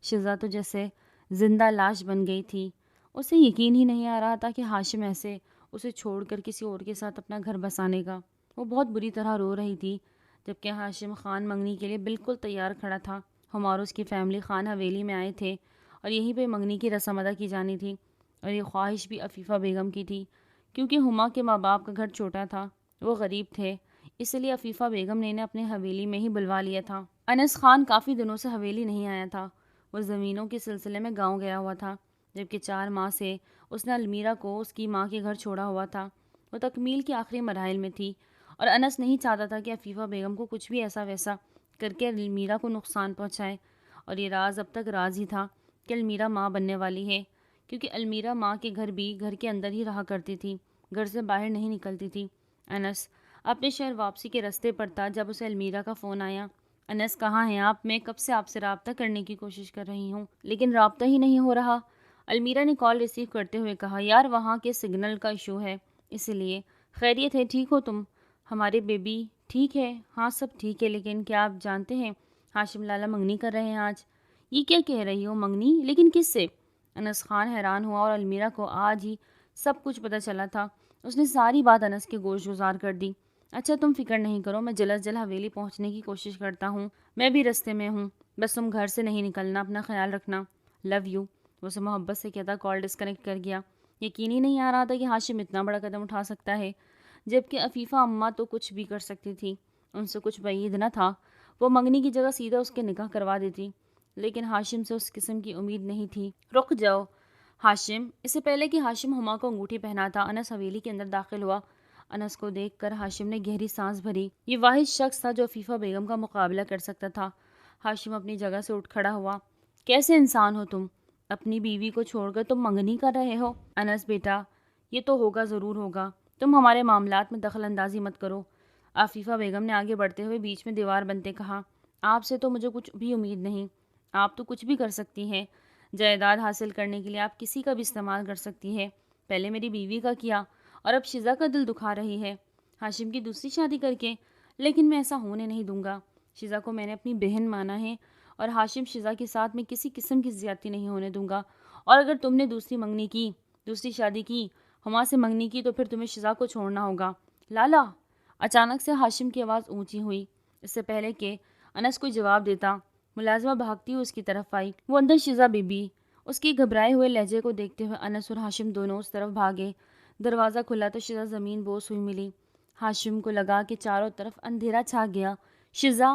شزا تو جیسے زندہ لاش بن گئی تھی۔ اسے یقین ہی نہیں آ رہا تھا کہ ہاشم ایسے اسے چھوڑ کر کسی اور کے ساتھ اپنا گھر بسانے گا۔ وہ بہت بری طرح رو رہی تھی، جبکہ ہاشم خان منگنی کے لیے بالکل تیار کھڑا تھا۔ ہما اور اس کی فیملی خان حویلی میں آئے تھے اور یہیں پہ منگنی کی رسم ادا کی جانی تھی، اور یہ خواہش بھی عفیفہ بیگم کی تھی، کیونکہ ہما کے ماں باپ کا گھر چھوٹا تھا، وہ غریب تھے، اس لیے عفیفہ بیگم نے انہیں اپنے حویلی میں ہی بلوا لیا تھا۔ انس خان کافی دنوں سے حویلی نہیں آیا تھا، وہ زمینوں کے سلسلے میں گاؤں گیا ہوا تھا، جبکہ 4 ماہ سے اس نے المیرا کو اس کی ماں کے گھر چھوڑا ہوا تھا۔ وہ تکمیل کے آخری مراحل میں تھی اور انس نہیں چاہتا تھا کہ عفیفہ بیگم کو کچھ بھی ایسا ویسا کر کے المیرا کو نقصان پہنچائے، اور یہ راز اب تک راز ہی تھا کہ المیرا ماں بننے والی ہے، کیونکہ المیرا ماں کے گھر بھی گھر کے اندر ہی رہا کرتی تھی، گھر سے باہر نہیں نکلتی تھی۔ انس اپنے شہر واپسی کے راستے پر تھا جب اسے المیرا کا فون آیا۔ انس کہاں ہیں آپ؟ میں کب سے آپ سے رابطہ کرنے کی کوشش کر رہی ہوں لیکن رابطہ ہی نہیں ہو رہا۔ المیرا نے کال ریسیو کرتے ہوئے کہا، یار وہاں کے سگنل کا ایشو ہے، اس لیے۔ خیریت ہے؟ ٹھیک ہو تم؟ ہمارے بیبی ٹھیک ہے؟ ہاں سب ٹھیک ہے، لیکن کیا آپ جانتے ہیں ہاشم لالا منگنی کر رہے ہیں آج؟ یہ کیا کہہ رہی ہو؟ منگنی؟ لیکن کس سے؟ انس خان حیران ہوا، اور المیرا کو آج ہی سب کچھ پتہ چلا تھا۔ اس نے ساری بات انس کے گوش گزار کر دی۔ اچھا تم فکر نہیں کرو، میں جلد جلد حویلی پہنچنے کی کوشش کرتا ہوں، میں بھی رستے میں ہوں، بس تم گھر سے نہیں نکلنا، اپنا خیال رکھنا، لو یو۔ وہ اسے محبت سے کہتا کال ڈسکنیکٹ کر گیا۔ یقین ہی نہیں آ رہا تھا کہ ہاشم اتنا بڑا قدم اٹھا سکتا ہے، جبکہ عفیفہ اماں تو کچھ بھی کر سکتی تھی، ان سے کچھ بعید نہ تھا، وہ منگنی کی جگہ سیدھا اس کے نکاح کروا دیتی، لیکن ہاشم سے اس قسم کی امید نہیں تھی۔ رک جاؤ ہاشم۔ اس سے پہلے کہ ہاشم ہما کو انگوٹھی پہناتا انس حویلی کے اندر داخل ہوا۔ انس کو دیکھ کر ہاشم نے گہری سانس بھری، یہ واحد شخص تھا جو عفیفہ بیگم کا مقابلہ کر سکتا تھا۔ ہاشم اپنی جگہ سے اٹھ کھڑا ہوا۔ کیسے انسان ہو تم؟ اپنی بیوی کو چھوڑ کر تم منگنی کر رہے ہو؟ انس بیٹا، یہ تو ہوگا ضرور ہوگا، تم ہمارے معاملات میں دخل اندازی مت کرو۔ عفیفہ بیگم نے آگے بڑھتے ہوئے بیچ میں دیوار بنتے کہا، آپ سے تو مجھے کچھ بھی امید نہیں، آپ تو کچھ بھی کر سکتی ہیں، جائیداد حاصل کرنے کے لیے آپ کسی کا بھی استعمال کر سکتی ہے، پہلے میری بیوی کا کیا اور اب شزا کا دل دکھا رہی ہے ہاشم کی دوسری شادی کر کے، لیکن میں ایسا ہونے نہیں دوں گا۔ شزا کو میں نے اپنی بہن مانا ہے اور ہاشم شزا کے ساتھ میں کسی قسم کی زیادتی نہیں ہونے دوں گا، اور اگر تم نے دوسری شادی کی، ہما سے منگنی کی، تو پھر تمہیں شزا کو چھوڑنا ہوگا۔ لالا! اچانک سے ہاشم کی آواز اونچی ہوئی۔ اس سے پہلے کہ انس کوئی جواب دیتا، ملازمہ بھاگتی ہوئی اس کی طرف آئی۔ وہ اندر شزا بی بی۔ اس کی گھبرائے ہوئے لہجے کو دیکھتے ہوئے انس اور ہاشم دونوں اس طرف بھاگے۔ دروازہ کھلا تو شزا زمین بوس ہوئی ملی۔ ہاشم کو لگا کہ چاروں طرف اندھیرا چھا گیا۔ شزا!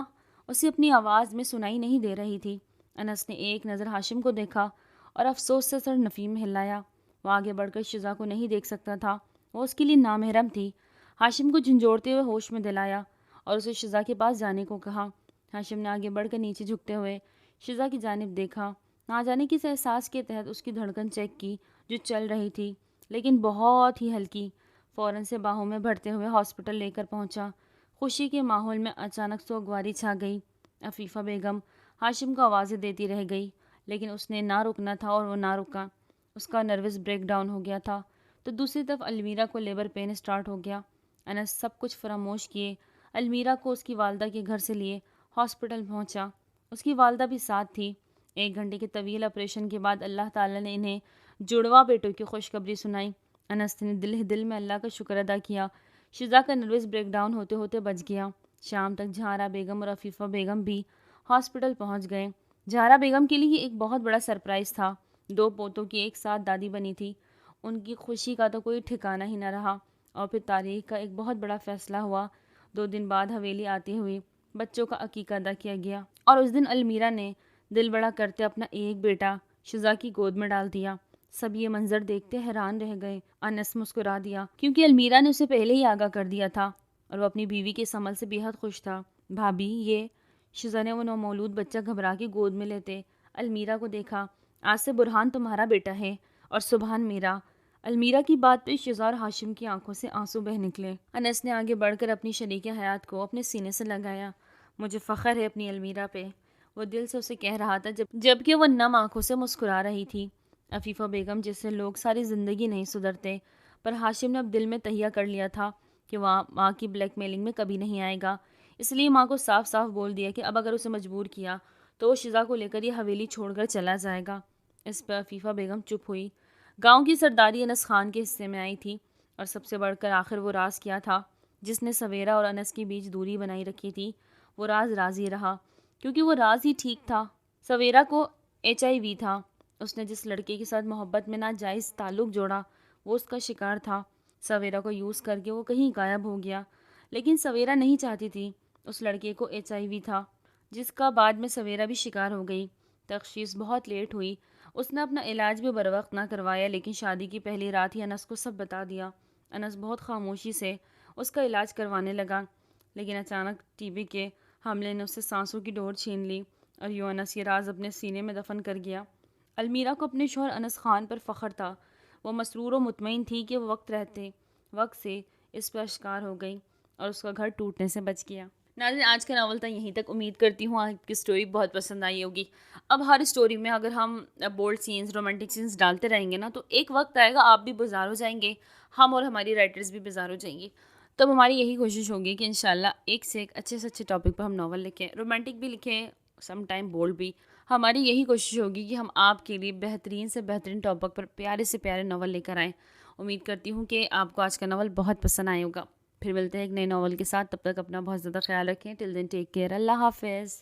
اسے اپنی آواز میں سنائی نہیں دے رہی تھی۔ انس نے ایک نظر ہاشم کو دیکھا اور افسوس سے سر نفی میں ہلایا۔ وہ آگے بڑھ کر شزا کو نہیں دیکھ سکتا تھا، وہ اس کے لیے نامحرم تھی۔ ہاشم کو جھنجھوڑتے ہوئے ہوش میں دلایا اور اسے شزا کے پاس جانے کو کہا۔ ہاشم نے آگے بڑھ کر نیچے جھکتے ہوئے شزا کی جانب دیکھا، نہ جانے کس احساس کے تحت اس کی دھڑکن چیک کی جو چل رہی تھی، لیکن بہت ہی ہلکی۔ فوراً سے باہوں میں بھرتے ہوئے ہاسپٹل لے کر پہنچا۔ خوشی کے ماحول میں اچانک سوگواری چھا گئی۔ عفیفہ بیگم ہاشم کو آوازیں دیتی رہ گئی، لیکن اس نے نہ رکنا تھا اور وہ نہ رکا۔ اس کا نروس بریک ڈاؤن ہو گیا تھا۔ تو دوسری طرف المیرا کو لیبر پین اسٹارٹ ہو گیا۔ انس سب کچھ فراموش کیے المیرا کو اس کی والدہ کے گھر سے لیے ہاسپٹل پہنچا۔ اس کی والدہ بھی ساتھ تھی۔ 1 گھنٹے کے طویل آپریشن کے بعد اللہ تعالیٰ نے انہیں جڑواں بیٹوں کی خوشخبری سنائی۔ انس نے دل ہی دل میں اللہ کا شکر ادا کیا۔ شزا کا نروس بریک ڈاؤن ہوتے ہوتے بچ گیا۔ شام تک جہارا بیگم اور عفیفہ بیگم بھی ہاسپٹل پہنچ گئے۔ جہارا بیگم کے لیے ایک بہت بڑا سرپرائز تھا۔ 2 پوتوں کی ایک ساتھ دادی بنی تھی۔ ان کی خوشی کا تو کوئی ٹھکانہ ہی نہ رہا۔ اور پھر تاریخ کا ایک بہت بڑا فیصلہ ہوا۔ 2 دن بعد حویلی آتی ہوئی بچوں کا عقیقہ ادا کیا گیا، اور اس دن المیرا نے دل بڑا کرتے اپنا ایک بیٹا شزا کی گود میں ڈال دیا۔ سب یہ منظر دیکھتے حیران رہ گئے۔ انس مسکرا دیا، کیونکہ المیرا نے اسے پہلے ہی آگاہ کر دیا تھا۔ اور وہ اپنی بیوی کے اس عمل سے بے حد خوش تھا۔ بھابھی یہ شزا نے وہ نومولود بچہ گھبرا کے گود میں لیتے المیرا کو دیکھا۔ آج سے برہان تمہارا بیٹا ہے اور سبحان میرا۔ المیرا کی بات پہ شزا اور ہاشم کی آنکھوں سے آنسو بہہ نکلے۔ انس نے آگے بڑھ کر اپنی شریک حیات کو اپنے سینے سے لگایا۔ مجھے فخر ہے اپنی المیرا پہ، وہ دل سے اسے کہہ رہا تھا جبکہ وہ نم آنکھوں سے مسکرا رہی تھی۔ عفیفہ بیگم جیسے لوگ ساری زندگی نہیں سدھرتے، پر ہاشم نے اب دل میں تہیہ کر لیا تھا کہ وہ ماں کی بلیک میلنگ میں کبھی نہیں آئے گا، اس لیے ماں کو صاف صاف بول دیا کہ اب اگر اسے مجبور کیا تو وہ شزا کو لے کر یہ حویلی چھوڑ کر چلا جائے گا۔ اس پر عفیفہ بیگم چپ ہوئی۔ گاؤں کی سرداری انس خان کے حصے میں آئی تھی، اور سب سے بڑھ کر آخر وہ راز کیا تھا جس نے سویرا اور انس کے بیچ دوری بنائی رکھی تھی، وہ راز راضی رہا، کیونکہ وہ راز ہی ٹھیک تھا۔ سویرا کو HIV تھا۔ اس نے جس لڑکے کے ساتھ محبت میں ناجائز تعلق جوڑا وہ اس کا شکار تھا۔ سویرا کو یوز کر کے وہ کہیں غائب ہو گیا، لیکن سویرا نہیں چاہتی تھی اس لڑکے کو HIV تھا، جس کا بعد میں سویرا بھی شکار ہو گئی۔ تشخیص بہت لیٹ ہوئی، اس نے اپنا علاج بھی بروقت نہ کروایا، لیکن شادی کی پہلی رات ہی انس کو سب بتا دیا۔ انس بہت خاموشی سے اس کا علاج کروانے لگا، لیکن اچانک TB کے حملے نے اس سے سانسوں کی ڈور چھین لی اور یوں انس یہ راز اپنے سینے میں دفن کر گیا۔ المیرا کو اپنے شوہر انس خان پر فخر تھا۔ وہ مسرور و مطمئن تھی کہ وہ وقت سے اس پر اشکار ہو گئی اور اس کا گھر ٹوٹنے سے بچ گیا۔ ناظرین، آج کا ناول تھا یہیں تک۔ امید کرتی ہوں آپ کی سٹوری بہت پسند آئی ہوگی۔ اب ہر سٹوری میں اگر ہم بولڈ سینز، رومانٹک سینز ڈالتے رہیں گے نا، تو ایک وقت آئے گا آپ بھی بیزار ہو جائیں گے، ہم اور ہماری رائٹرز بھی بیزار ہو جائیں گے۔ تو اب ہماری یہی کوشش ہوگی کہ انشاءاللہ ایک سے ایک اچھے سے اچھے ٹاپک پر ہم ناول لکھیں، رومانٹک بھی لکھیں، سم ٹائم بولڈ بھی۔ ہماری یہی کوشش ہوگی کہ ہم آپ کے لیے بہترین سے بہترین ٹاپک پر پیارے سے پیارے ناول لے کر آئیں۔ امید کرتی ہوں کہ آپ کو آج کا ناول بہت پسند آئے ہوگا۔ پھر ملتے ہیں ایک نئے ناول کے ساتھ، تب تک اپنا بہت زیادہ خیال رکھیں۔ ٹل دین ٹیک کیئر، اللہ حافظ۔